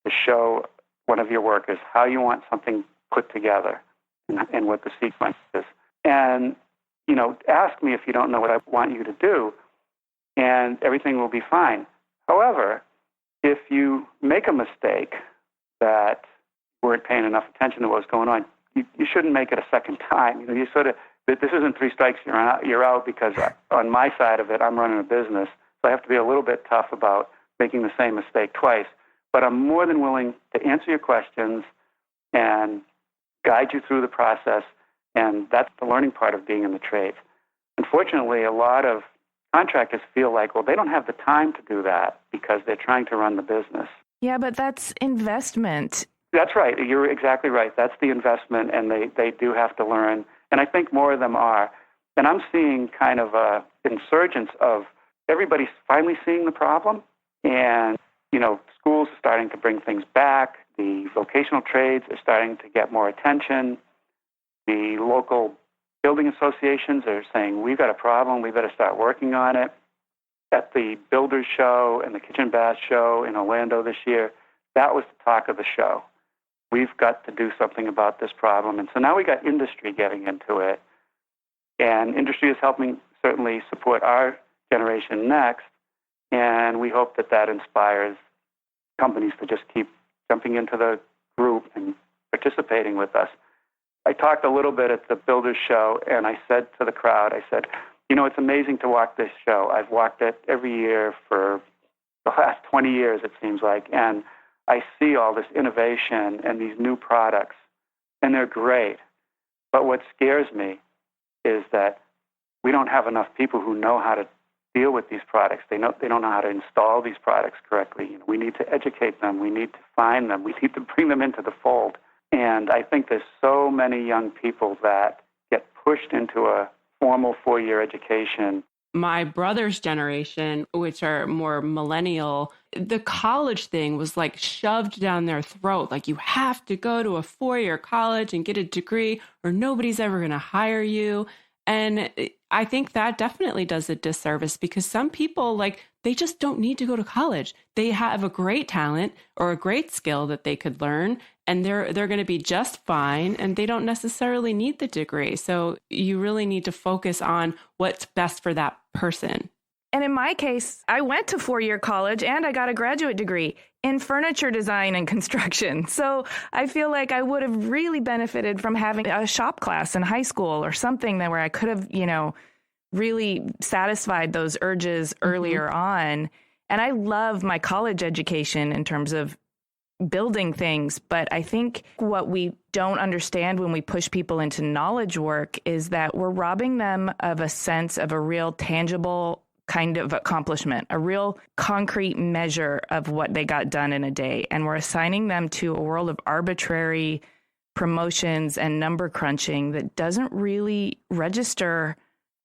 to show one of your workers how you want something put together and what the sequence is. And, ask me if you don't know what I want you to do, and everything will be fine. However, if you make a mistake that you weren't paying enough attention to what was going on, you shouldn't make it a second time. You sort of, this isn't 3 strikes, you're out, because on my side of it, I'm running a business. So I have to be a little bit tough about making the same mistake twice. But I'm more than willing to answer your questions and guide you through the process. And that's the learning part of being in the trades. Unfortunately, a lot of contractors feel like, well, they don't have the time to do that because they're trying to run the business. Yeah, but that's investment. That's right. You're exactly right. That's the investment, and they do have to learn. And I think more of them are. And I'm seeing kind of a insurgence of everybody's finally seeing the problem, and, schools are starting to bring things back. The vocational trades are starting to get more attention. The local building associations are saying, we've got a problem, we better start working on it. At the Builders Show and the Kitchen Bath Show in Orlando this year, that was the talk of the show. We've got to do something about this problem. And so now we got industry getting into it. And industry is helping certainly support our generation next. And we hope that inspires companies to just keep jumping into the group and participating with us. I talked a little bit at the Builders Show, and I said to the crowd, I said, it's amazing to walk this show. I've walked it every year for the last 20 years, it seems like, and I see all this innovation and these new products, and they're great. But what scares me is that we don't have enough people who know how to deal with these products. They don't know how to install these products correctly. We need to educate them. We need to find them. We need to bring them into the fold. And I think there's so many young people that get pushed into a formal 4-year education. My brother's generation, which are more millennial, the college thing was like shoved down their throat. Like, you have to go to a 4-year college and get a degree or nobody's ever going to hire you. And I think that definitely does a disservice, because some people, they just don't need to go to college. They have a great talent or a great skill that they could learn, and they're going to be just fine, and they don't necessarily need the degree. So you really need to focus on what's best for that person. And in my case, I went to 4-year college and I got a graduate degree in furniture design and construction. So I feel like I would have really benefited from having a shop class in high school or something where I could have, really satisfied those urges earlier on. And I love my college education in terms of building things. But I think what we don't understand when we push people into knowledge work is that we're robbing them of a sense of a real tangible kind of accomplishment, a real concrete measure of what they got done in a day. And we're assigning them to a world of arbitrary promotions and number crunching that doesn't really register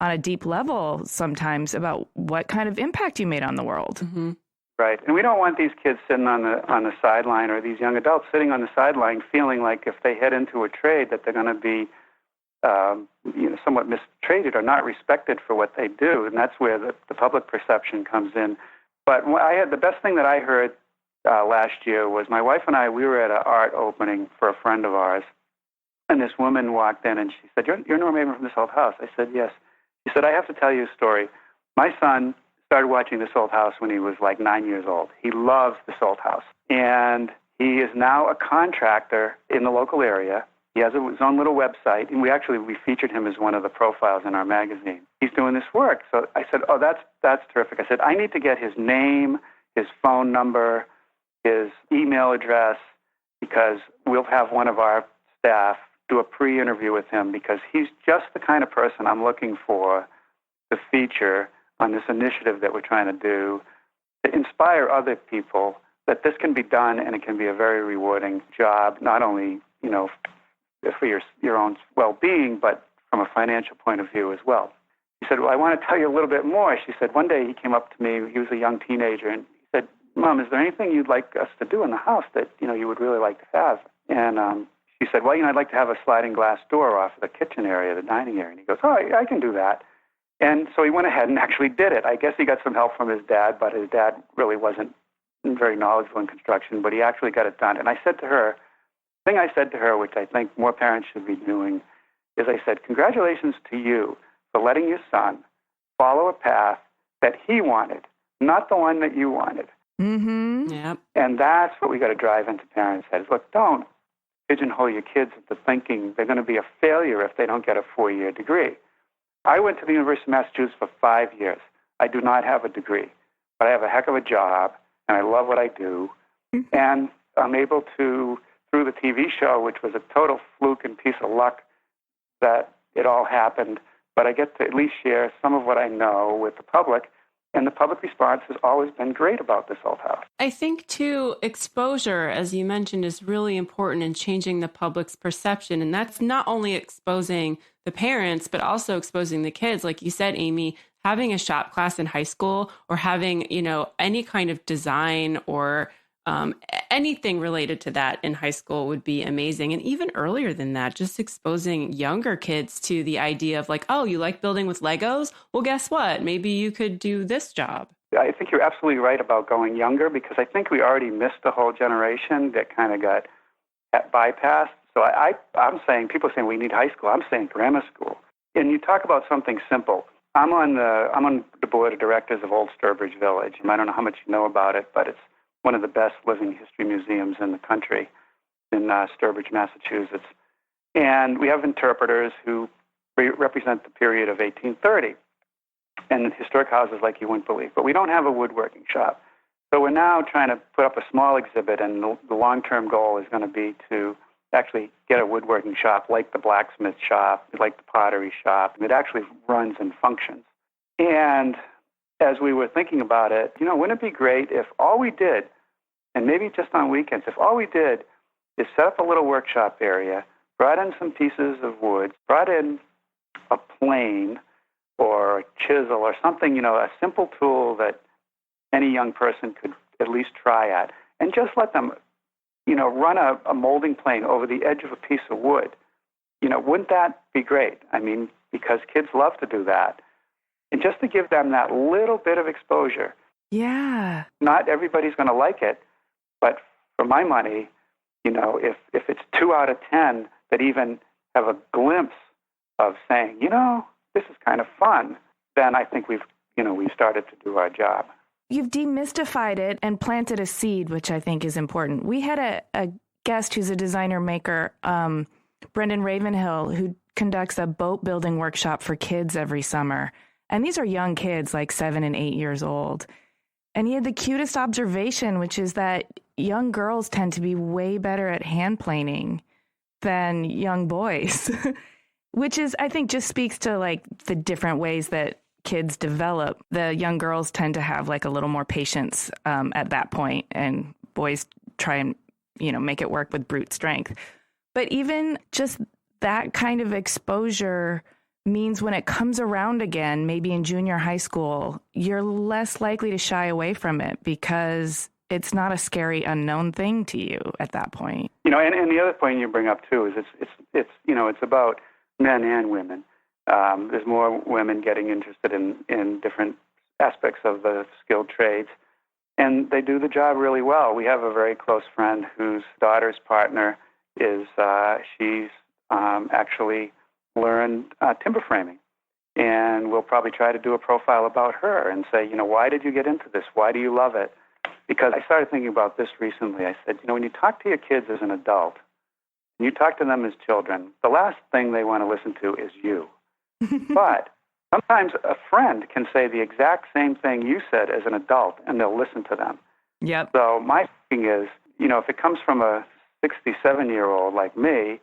on a deep level sometimes about what kind of impact you made on the world. Mm-hmm. Right. And we don't want these kids sitting on the sideline, or these young adults sitting on the sideline feeling like if they head into a trade that they're going to be somewhat mistreated or not respected for what they do. And that's where the public perception comes in. But the best thing that I heard last year was my wife and we were at an art opening for a friend of ours. And this woman walked in and she said, You're Norm Abram from This Old House? I said, yes. She said, I have to tell you a story. My son started watching This Old House when he was like 9 years old. He loves This Old House. And he is now a contractor in the local area. He has his own little website, and we featured him as one of the profiles in our magazine. He's doing this work. So I said, oh, that's terrific. I said, I need to get his name, his phone number, his email address, because we'll have one of our staff do a pre-interview with him because he's just the kind of person I'm looking for to feature on this initiative that we're trying to do to inspire other people that this can be done and it can be a very rewarding job, not only, for your own well-being, but from a financial point of view as well. He said, well, I want to tell you a little bit more. She said, one day he came up to me, he was a young teenager, and he said, Mom, is there anything you'd like us to do in the house that, you would really like to have? And she said, well, I'd like to have a sliding glass door off of the kitchen area, the dining area. And he goes, oh, I can do that. And so he went ahead and actually did it. I guess he got some help from his dad, but his dad really wasn't very knowledgeable in construction, but he actually got it done. And I said to her, the thing I said to her, which I think more parents should be doing, is I said, congratulations to you for letting your son follow a path that he wanted, not the one that you wanted. Mm-hmm. Yep. And that's what we got to drive into parents' heads. Look, don't pigeonhole your kids into thinking they're going to be a failure if they don't get a 4-year degree. I went to the University of Massachusetts for 5 years. I do not have a degree, but I have a heck of a job, and I love what I do. And I'm able to, through the TV show, which was a total fluke and piece of luck that it all happened, but I get to at least share some of what I know with the public. And the public response has always been great about this old house. I think, too, exposure, as you mentioned, is really important in changing the public's perception. And that's not only exposing the parents, but also exposing the kids. Like you said, Amy, having a shop class in high school or having, any kind of design or anything related to that in high school would be amazing. And even earlier than that, just exposing younger kids to the idea of like, oh, you like building with Legos? Well, guess what? Maybe you could do this job. I think you're absolutely right about going younger because I think we already missed a whole generation that kind of got bypassed. So I'm saying, people are saying we need high school. I'm saying grammar school. And you talk about something simple. I'm on the board of directors of Old Sturbridge Village. I don't know how much you know about it, but it's one of the best living history museums in the country in Sturbridge, Massachusetts. And we have interpreters who represent the period of 1830 and historic houses like you wouldn't believe. But we don't have a woodworking shop. So we're now trying to put up a small exhibit, and the long-term goal is going to be to actually get a woodworking shop like the blacksmith shop, like the pottery shop. It actually runs and functions. And as we were thinking about it, wouldn't it be great if all we did, and maybe just on weekends, if all we did is set up a little workshop area, brought in some pieces of wood, brought in a plane or a chisel or something, a simple tool that any young person could at least try at, and just let them, run a molding plane over the edge of a piece of wood. Wouldn't that be great? I mean, because kids love to do that. And just to give them that little bit of exposure. Yeah. Not everybody's going to like it, but for my money, if it's 2 out of 10 that even have a glimpse of saying, this is kind of fun, then I think we've started to do our job. You've demystified it and planted a seed, which I think is important. We had a guest who's a designer maker, Brendan Ravenhill, who conducts a boat building workshop for kids every summer. And these are young kids, like 7 and 8 years old. And he had the cutest observation, which is that young girls tend to be way better at hand planing than young boys, which is, I think, just speaks to like the different ways that kids develop. The young girls tend to have like a little more patience at that point, and boys try and, make it work with brute strength. But even just that kind of exposure means when it comes around again, maybe in junior high school, you're less likely to shy away from it because it's not a scary unknown thing to you at that point. And the other point you bring up too is it's about men and women. There's more women getting interested in different aspects of the skilled trades, and they do the job really well. We have a very close friend whose daughter's partner is she's actually learned timber framing, and we'll probably try to do a profile about her and say, why did you get into this? Why do you love it? Because I started thinking about this recently. I said, when you talk to your kids as an adult, and you talk to them as children, the last thing they want to listen to is you. But sometimes a friend can say the exact same thing you said as an adult, and they'll listen to them. Yep. So my thinking is, if it comes from a 67-year-old like me,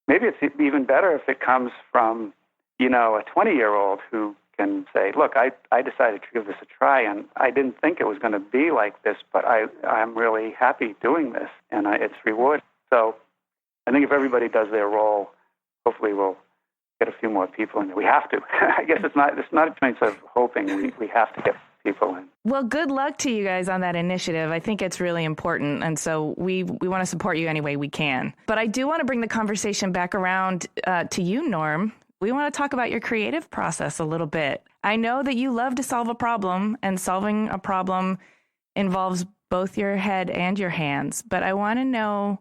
maybe it's even better if it comes from, a 20-year-old who can say, look, I decided to give this a try, and I didn't think it was going to be like this, but I'm really happy doing this, and it's rewarding. So I think if everybody does their role, hopefully we'll get a few more people in there. We have to. I guess it's not a choice of hoping. We have to get people in. Well, good luck to you guys on that initiative. I think it's really important, and so we want to support you any way we can. But I do want to bring the conversation back around to you, Norm. We want to talk about your creative process a little bit. I know that you love to solve a problem, and solving a problem involves both your head and your hands. But I want to know,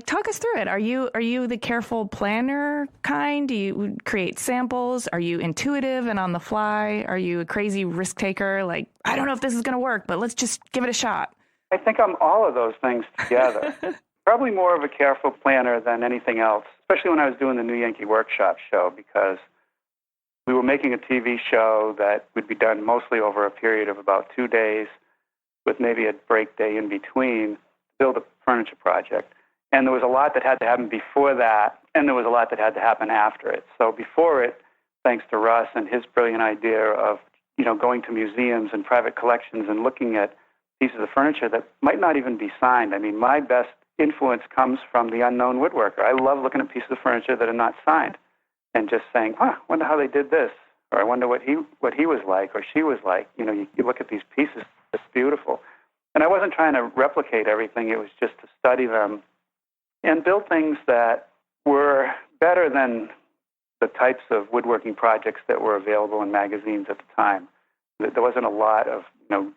talk us through it. Are you the careful planner kind? Do you create samples? Are you intuitive and on the fly? Are you a crazy risk taker? I don't know if this is going to work, but let's just give it a shot. I think I'm all of those things together. Probably more of a careful planner than anything else, especially when I was doing the New Yankee Workshop show, because we were making a TV show that would be done mostly over a period of about 2 days with maybe a break day in between to build a furniture project. And there was a lot that had to happen before that, and there was a lot that had to happen after it. So before it, thanks to Russ and his brilliant idea of, going to museums and private collections and looking at pieces of furniture that might not even be signed. I mean, my best influence comes from the unknown woodworker. I love looking at pieces of furniture that are not signed and just saying, wonder how they did this, or I wonder what he was like or she was like. You look at these pieces, it's beautiful. And I wasn't trying to replicate everything. It was just to study them and build things that were better than the types of woodworking projects that were available in magazines at the time. There wasn't a lot of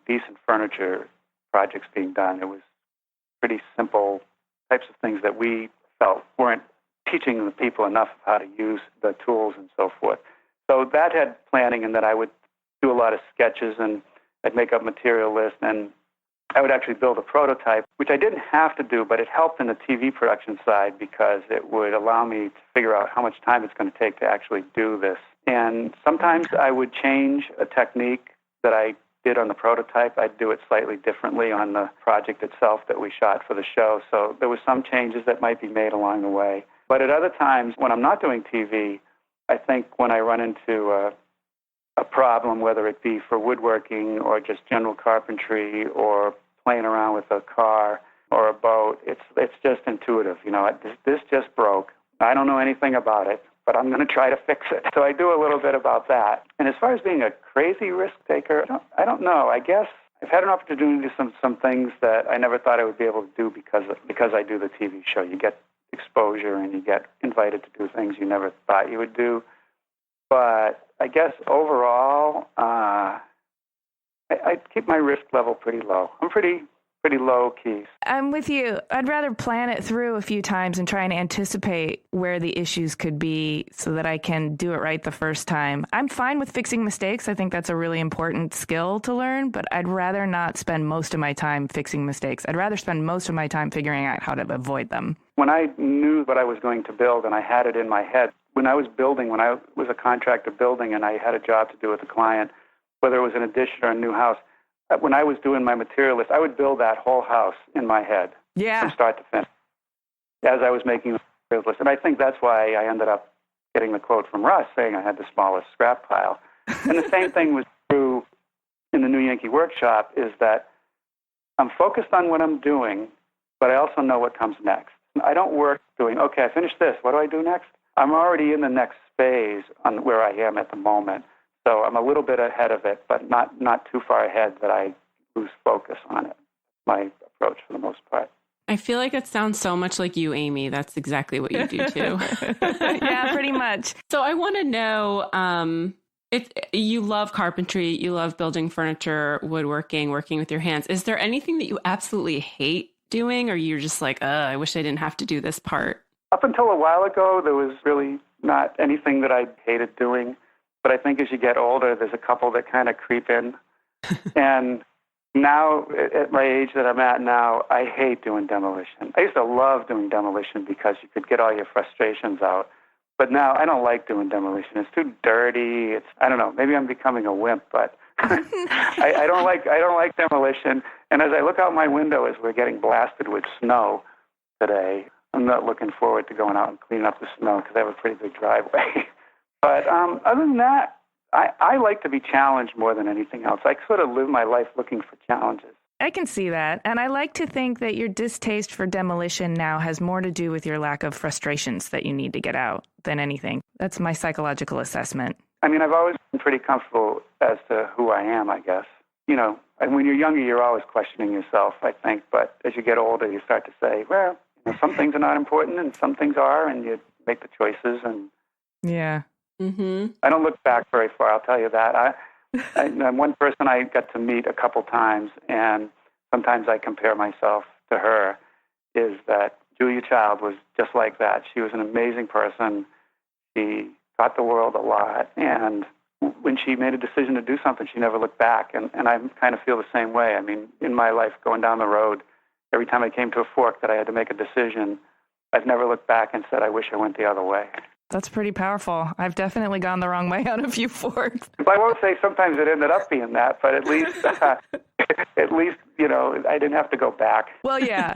decent furniture projects being done. It was pretty simple types of things that we felt weren't teaching the people enough of how to use the tools and so forth. So that had planning, and that I would do a lot of sketches, and I'd make up material lists, and I would actually build a prototype, which I didn't have to do, but it helped in the TV production side because it would allow me to figure out how much time it's going to take to actually do this. And sometimes I would change a technique that I did on the prototype. I'd do it slightly differently on the project itself that we shot for the show. So there were some changes that might be made along the way. But at other times, when I'm not doing TV, I think when I run into a problem, whether it be for woodworking or just general carpentry or playing around with a car or a boat, it's just intuitive. This just broke. I don't know anything about it, but I'm going to try to fix it. So I do a little bit about that. And as far as being a crazy risk taker, I don't know. I guess I've had an opportunity to do some things that I never thought I would be able to do because I do the TV show. You get exposure and you get invited to do things you never thought you would do. But I guess overall, I keep my risk level pretty low. I'm pretty low key. I'm with you. I'd rather plan it through a few times and try and anticipate where the issues could be so that I can do it right the first time. I'm fine with fixing mistakes. I think that's a really important skill to learn, but I'd rather not spend most of my time fixing mistakes. I'd rather spend most of my time figuring out how to avoid them. When I knew what I was going to build and I had it in my head, when I was a contractor building and I had a job to do with a client, whether it was an addition or a new house, when I was doing my material list, I would build that whole house in my head from start to finish as I was making the material list. And I think that's why I ended up getting the quote from Russ saying I had the smallest scrap pile. And the same thing was true in the New Yankee Workshop, is that I'm focused on what I'm doing, but I also know what comes next. I don't work doing, okay, I finished this. What do I do next? I'm already in the next phase on where I am at the moment. So I'm a little bit ahead of it, but not too far ahead that I lose focus on it. My approach for the most part. I feel like it sounds so much like you, Amy. That's exactly what you do too. Yeah, pretty much. So I want to know, you love carpentry, you love building furniture, woodworking, working with your hands. Is there anything that you absolutely hate doing, or you're just like, I wish I didn't have to do this part? Up until a while ago, there was really not anything that I hated doing. But I think as you get older, there's a couple that kind of creep in. And now, at my age that I'm at now, I hate doing demolition. I used to love doing demolition because you could get all your frustrations out. But now I don't like doing demolition. It's too dirty. I don't know. Maybe I'm becoming a wimp, but I don't like demolition. And as I look out my window as we're getting blasted with snow today, I'm not looking forward to going out and cleaning up the snow because I have a pretty big driveway. But other than that, I like to be challenged more than anything else. I sort of live my life looking for challenges. I can see that. And I like to think that your distaste for demolition now has more to do with your lack of frustrations that you need to get out than anything. That's my psychological assessment. I mean, I've always been pretty comfortable as to who I am, I guess. You know, and when you're younger, you're always questioning yourself, I think. But as you get older, you start to say, well, you know, some things are not important and some things are, and you make the choices. And yeah. Mm-hmm. I don't look back very far, I'll tell you that. I'm one person I got to meet a couple times, and sometimes I compare myself to her, is that Julia Child was just like that. She was an amazing person. She taught the world a lot, and when she made a decision to do something, she never looked back, and I kind of feel the same way. I mean, in my life, going down the road, every time I came to a fork that I had to make a decision, I've never looked back and said, I wish I went the other way. That's pretty powerful. I've definitely gone the wrong way on a few forks. I won't say sometimes it ended up being that, but at least, you know, I didn't have to go back. Well, yeah,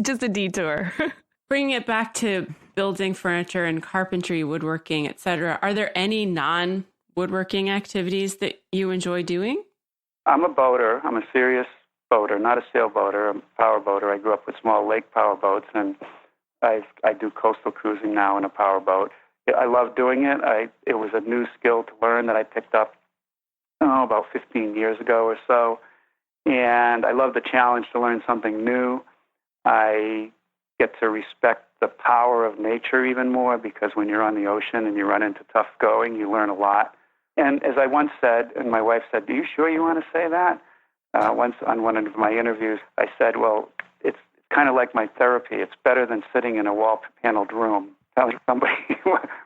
just a detour. Bringing it back to building furniture and carpentry, woodworking, etc., are there any non-woodworking activities that you enjoy doing? I'm a boater. I'm a serious boater, not a sailboater. I'm a power boater. I grew up with small lake power boats, and I do coastal cruising now in a power boat. I love doing it. It was a new skill to learn that I picked up about 15 years ago or so, and I love the challenge to learn something new. I get to respect the power of nature even more, because when you're on the ocean and you run into tough going, you learn a lot. And as I once said, and my wife said, "Are you sure you want to say that?" Once on one of my interviews, I said, well, it's kind of like my therapy. It's better than sitting in a wall-paneled room telling somebody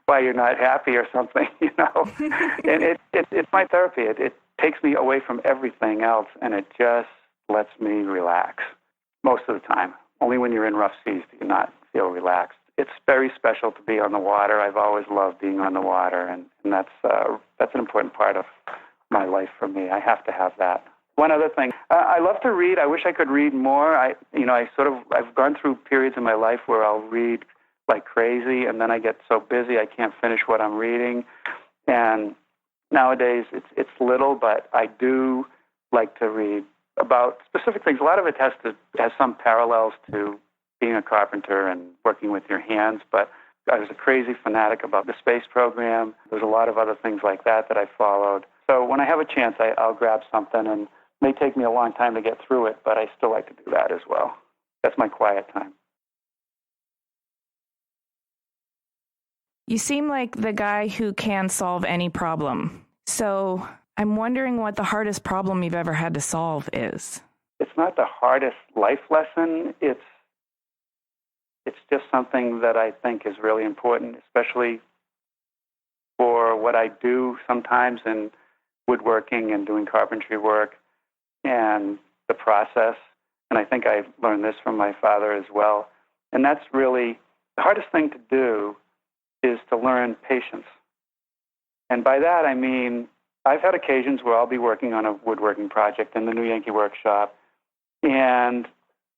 why you're not happy or something, you know. And it's my therapy. It takes me away from everything else, and it just lets me relax most of the time. Only when you're in rough seas do you not feel relaxed. It's very special to be on the water. I've always loved being on the water, and that's an important part of my life for me. I have to have that. One other thing, I love to read. I wish I could read more. I've gone through periods in my life where I'll read like crazy, and then I get so busy I can't finish what I'm reading. And nowadays it's little, but I do like to read about specific things. A lot of it has some parallels to being a carpenter and working with your hands, but I was a crazy fanatic about the space program. There's a lot of other things like that I followed. So when I have a chance, I'll grab something, and it may take me a long time to get through it, but I still like to do that as well. That's my quiet time. You seem like the guy who can solve any problem. So I'm wondering what the hardest problem you've ever had to solve is. It's not the hardest life lesson. It's just something that I think is really important, especially for what I do sometimes in woodworking and doing carpentry work and the process. And I think I learned this from my father as well. And that's really the hardest thing to do, is to learn patience. And by that I mean, I've had occasions where I'll be working on a woodworking project in the New Yankee Workshop, and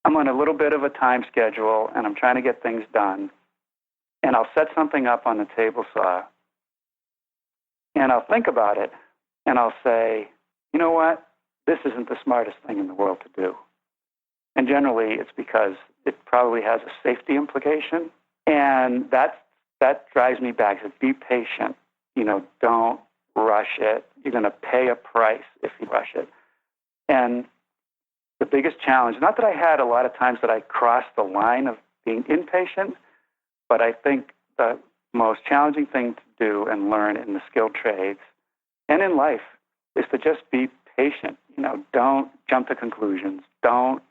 I'm on a little bit of a time schedule, and I'm trying to get things done. And I'll set something up on the table saw, and I'll think about it, and I'll say, you know what? This isn't the smartest thing in the world to do. And generally, it's because it probably has a safety implication, and that drives me back to be patient. You know, don't rush it. You're going to pay a price if you rush it. And the biggest challenge, not that I had a lot of times that I crossed the line of being impatient, but I think the most challenging thing to do and learn in the skilled trades and in life is to just be patient. You know, don't jump to conclusions. Don't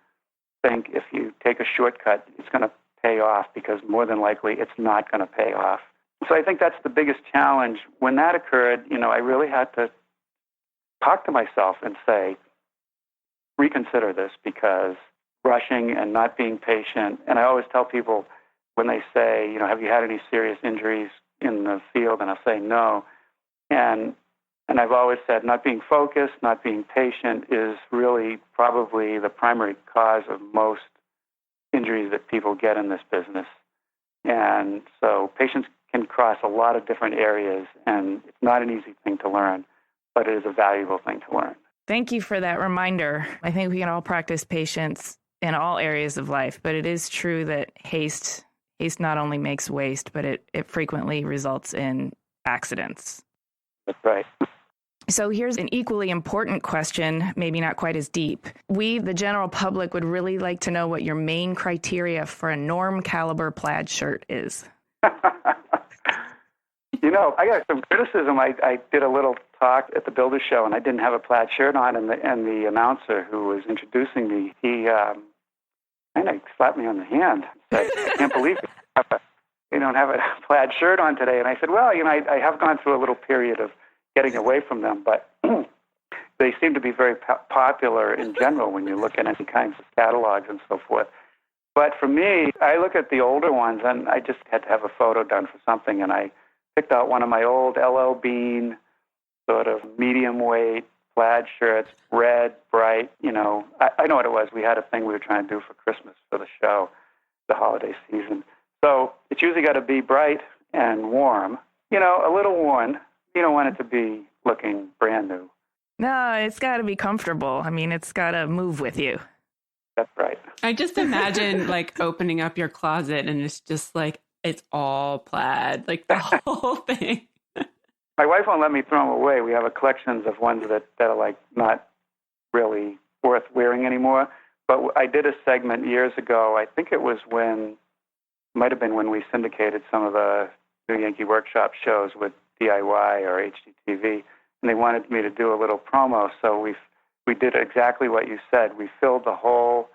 think if you take a shortcut, it's going to pay off, because more than likely it's not going to pay off. So I think that's the biggest challenge. When that occurred, you know, I really had to talk to myself and say, reconsider this, because rushing and not being patient. And I always tell people when they say, you know, have you had any serious injuries in the field? And I'll say no. And I've always said not being focused, not being patient is really probably the primary cause of most injuries that people get in this business. And so patients can cross a lot of different areas, and it's not an easy thing to learn, but it is a valuable thing to learn. Thank you for that reminder. I think we can all practice patience in all areas of life, but it is true that haste not only makes waste, but it frequently results in accidents. That's right. So here's an equally important question, maybe not quite as deep. We, the general public, would really like to know what your main criteria for a Norm caliber plaid shirt is. You know, I got some criticism. I did a little talk at the Builder Show, and I didn't have a plaid shirt on, and the announcer who was introducing me, he kind of slapped me on the hand and said, "I can't believe you don't have a plaid shirt on today." And I said, well, you know, I have gone through a little period of getting away from them, but they seem to be very popular in general when you look at any kinds of catalogs and so forth. But for me, I look at the older ones, and I just had to have a photo done for something, and I picked out one of my old LL Bean sort of medium weight plaid shirts, red, bright, you know. I know what it was. We had a thing we were trying to do for Christmas for the show, the holiday season. So it's usually got to be bright and warm, you know, a little worn. You don't want it to be looking brand new. No, it's got to be comfortable. I mean, it's got to move with you. That's right. I just imagine like opening up your closet and it's just like, it's all plaid, like the whole thing. My wife won't let me throw them away. We have a collections of ones that are like not really worth wearing anymore. But I did a segment years ago. I think it was might have been when we syndicated some of the New Yankee Workshop shows with DIY or HGTV, and they wanted me to do a little promo. So we did exactly what you said. We filled the whole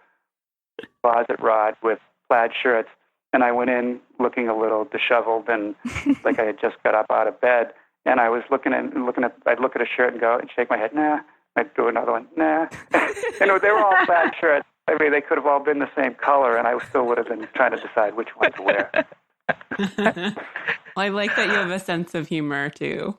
closet rod with plaid shirts, and I went in looking a little disheveled and like I had just got up out of bed. And I was I'd look at a shirt and go and shake my head, nah. I'd do another one, nah. And they were all plaid shirts. I mean, they could have all been the same color, and I still would have been trying to decide which one to wear. Well, I like that you have a sense of humor, too.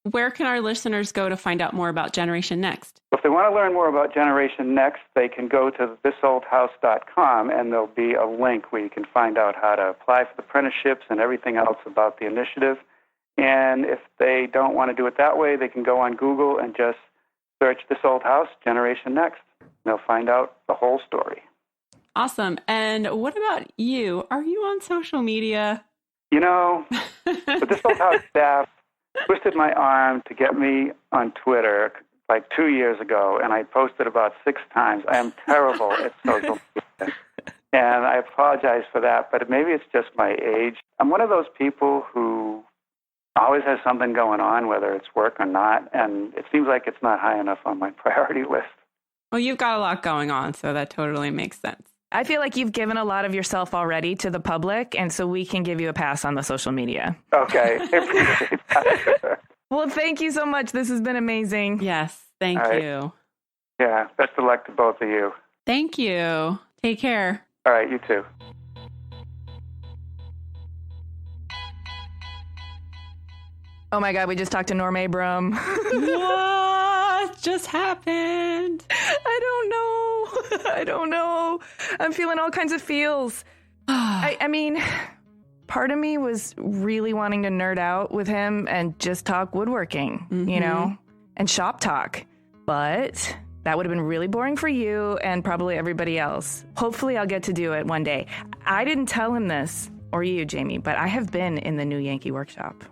Where can our listeners go to find out more about Generation Next? If they want to learn more about Generation Next, they can go to thisoldhouse.com, and there'll be a link where you can find out how to apply for the apprenticeships and everything else about the initiative. And if they don't want to do it that way, they can go on Google and just search This Old House, Generation Next. They'll find out the whole story. Awesome. And what about you? Are you on social media? You know, the This Old House staff twisted my arm to get me on Twitter like 2 years ago, and I posted about 6 times. I am terrible at social media, and I apologize for that, but maybe it's just my age. I'm one of those people who always has something going on, whether it's work or not, and it seems like it's not high enough on my priority list. Well, you've got a lot going on, so that totally makes sense. I feel like you've given a lot of yourself already to the public, and so we can give you a pass on the social media. Okay. Appreciate that. Well, thank you so much. This has been amazing. Yes, thank you. Yeah, best of luck to both of you. Thank you. Take care. All right, you too. Oh my God, we just talked to Norm Abram. What just happened? I don't know. I'm feeling all kinds of feels. I mean, part of me was really wanting to nerd out with him and just talk woodworking, you know, and shop talk. But that would have been really boring for you and probably everybody else. Hopefully I'll get to do it one day. I didn't tell him this, or you, Jamie, but I have been in the New Yankee Workshop.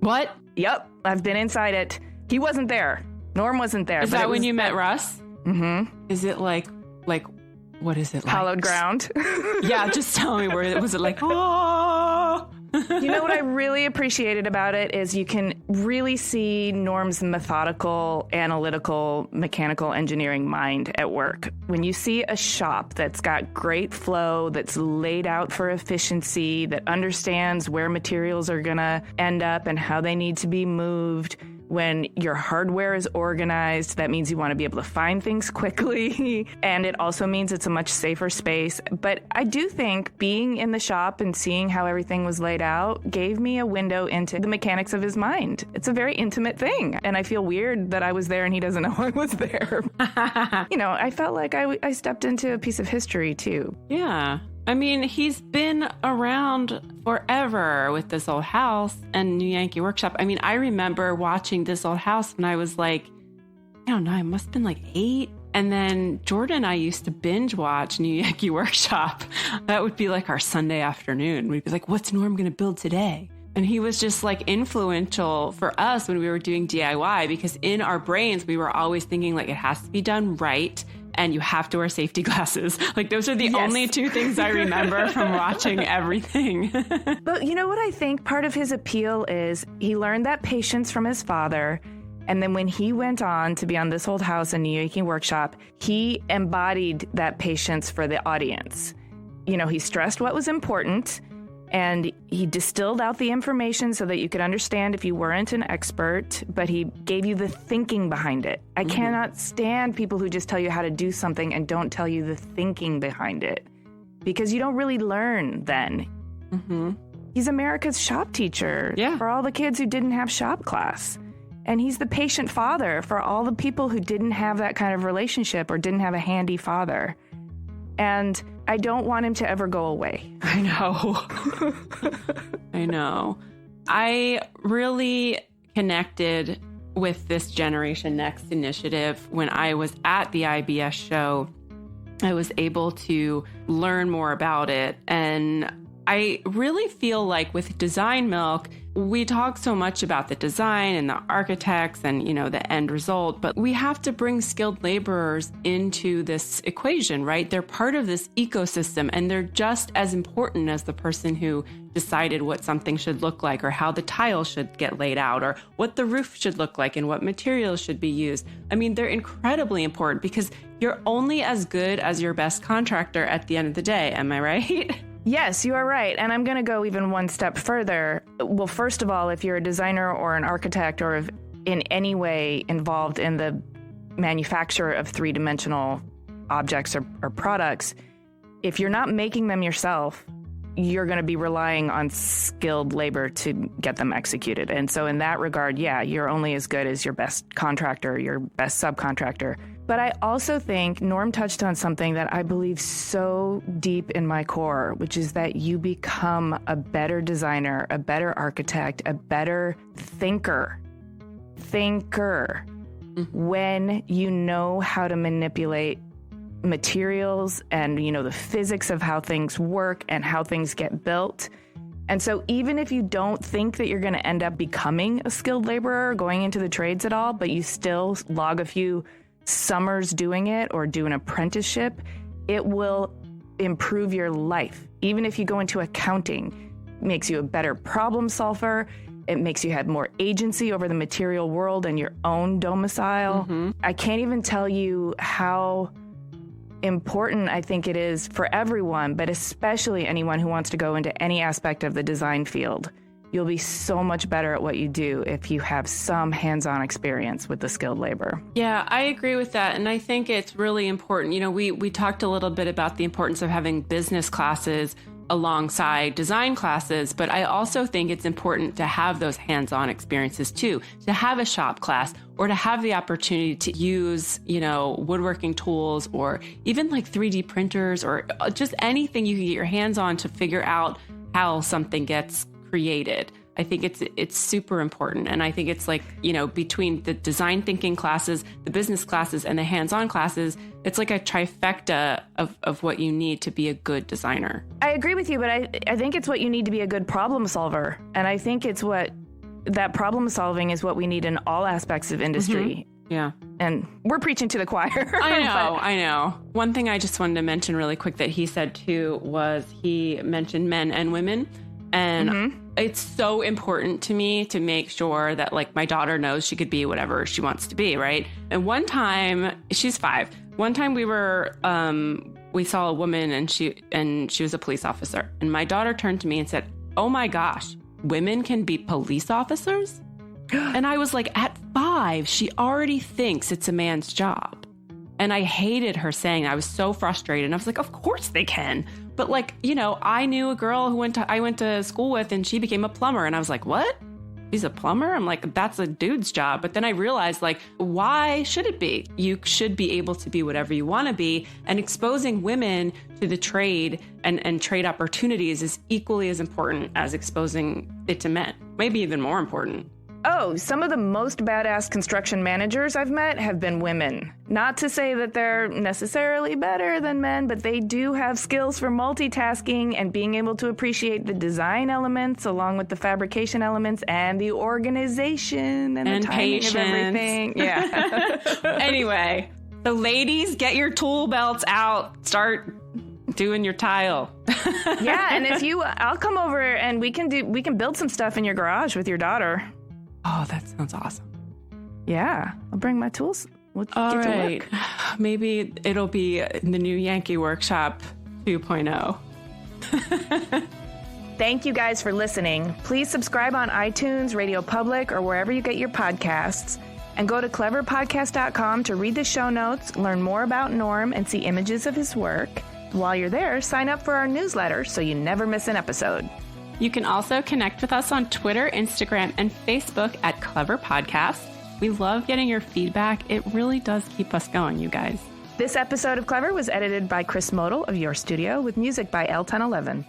What? Yep, I've been inside it. He wasn't there. Norm wasn't there. Is that when you met Russ? Mm-hmm. Is it like, what is it like? Hallowed ground. Yeah, just tell me where was it like, oh. You know what I really appreciated about it is you can really see Norm's methodical, analytical, mechanical engineering mind at work. When you see a shop that's got great flow, that's laid out for efficiency, that understands where materials are going to end up and how they need to be moved, when your hardware is organized, that means you want to be able to find things quickly. And it also means it's a much safer space. But I do think being in the shop and seeing how everything was laid out gave me a window into the mechanics of his mind. It's a very intimate thing. And I feel weird that I was there and he doesn't know I was there. You know, I felt like I stepped into a piece of history too. Yeah. I mean, he's been around forever with This Old House and New Yankee Workshop. I mean, I remember watching This Old House when I was like, I don't know, I must have been like 8. And then Jordan and I used to binge watch New Yankee Workshop. That would be like our Sunday afternoon. We'd be like, what's Norm going to build today? And he was just like influential for us when we were doing DIY, because in our brains, we were always thinking like it has to be done right. And you have to wear safety glasses. Like those are the only 2 things I remember from watching everything. But you know what I think part of his appeal is he learned that patience from his father. And then when he went on to be on This Old House and New Yankee Workshop, he embodied that patience for the audience. You know, he stressed what was important and he distilled out the information so that you could understand if you weren't an expert, but he gave you the thinking behind it. I cannot stand people who just tell you how to do something and don't tell you the thinking behind it, because you don't really learn then. He's America's shop teacher for all the kids who didn't have shop class. And he's the patient father for all the people who didn't have that kind of relationship or didn't have a handy father. And I don't want him to ever go away. I know. I know. I really connected with this Generation Next initiative when I was at the IBS show. I was able to learn more about it. And I really feel like with Design Milk, we talk so much about the design and the architects and, you know, the end result, but we have to bring skilled laborers into this equation, right? They're part of this ecosystem and they're just as important as the person who decided what something should look like or how the tile should get laid out or what the roof should look like and what materials should be used. I mean, they're incredibly important because you're only as good as your best contractor at the end of the day. Am I right? Yes, you are right. And I'm going to go even one step further. Well, first of all, if you're a designer or an architect or if in any way involved in the manufacture of 3-dimensional objects or products, if you're not making them yourself, you're going to be relying on skilled labor to get them executed. And so in that regard, yeah, you're only as good as your best contractor, your best subcontractor. But I also think Norm touched on something that I believe so deep in my core, which is that you become a better designer, a better architect, a better thinker when you know how to manipulate materials and, you know, the physics of how things work and how things get built. And so even if you don't think that you're going to end up becoming a skilled laborer, going into the trades at all, but you still log a few summers doing it or do an apprenticeship, it will improve your life. Even if you go into accounting, it makes you a better problem solver. It makes you have more agency over the material world and your own domicile. I can't even tell you how important I think it is for everyone, but especially anyone who wants to go into any aspect of the design field. You'll be so much better at what you do if you have some hands-on experience with the skilled labor. Yeah, I agree with that. And I think it's really important. You know, we talked a little bit about the importance of having business classes alongside design classes, but I also think it's important to have those hands-on experiences too, to have a shop class or to have the opportunity to use, you know, woodworking tools or even like 3D printers or just anything you can get your hands on to figure out how something gets created. I think it's super important. And I think it's like, you know, between the design thinking classes, the business classes, and the hands-on classes, it's like a trifecta of what you need to be a good designer. I agree with you, but I think it's what you need to be a good problem solver. And I think it's what that problem solving is what we need in all aspects of industry. Yeah. And we're preaching to the choir. I know. One thing I just wanted to mention really quick that he said too was he mentioned men and women. And it's so important to me to make sure that like my daughter knows she could be whatever she wants to be, right? And one time, she's 5. One time we saw a woman and she was a police officer. And my daughter turned to me and said, "Oh my gosh, women can be police officers?" And I was like, at 5, she already thinks it's a man's job. And I hated her saying that. I was so frustrated. And I was like, of course they can. But like, you know, I knew a girl who I went to school with and she became a plumber. And I was like, what? he's a plumber? I'm like, that's a dude's job. But then I realized, like, why should it be? You should be able to be whatever you want to be. And exposing women to the trade and trade opportunities is equally as important as exposing it to men, maybe even more important. Oh, some of the most badass construction managers I've met have been women. Not to say that they're necessarily better than men, but they do have skills for multitasking and being able to appreciate the design elements along with the fabrication elements and the organization and the timing patience. of everything. Yeah. Anyway, so ladies, get your tool belts out. Start doing your tile. Yeah, and if you, I'll come over and we can build some stuff in your garage with your daughter. Oh, that sounds awesome. Yeah, I'll bring my tools. We'll All get right. to work. Maybe it'll be the new Yankee Workshop 2.0. Thank you guys for listening. Please subscribe on iTunes, Radio Public, or wherever you get your podcasts. And go to cleverpodcast.com to read the show notes, learn more about Norm, and see images of his work. While you're there, sign up for our newsletter so you never miss an episode. You can also connect with us on Twitter, Instagram, and Facebook at Clever Podcast. We love getting your feedback. It really does keep us going, you guys. This episode of Clever was edited by Chris Modl of Your Studio with music by L1011.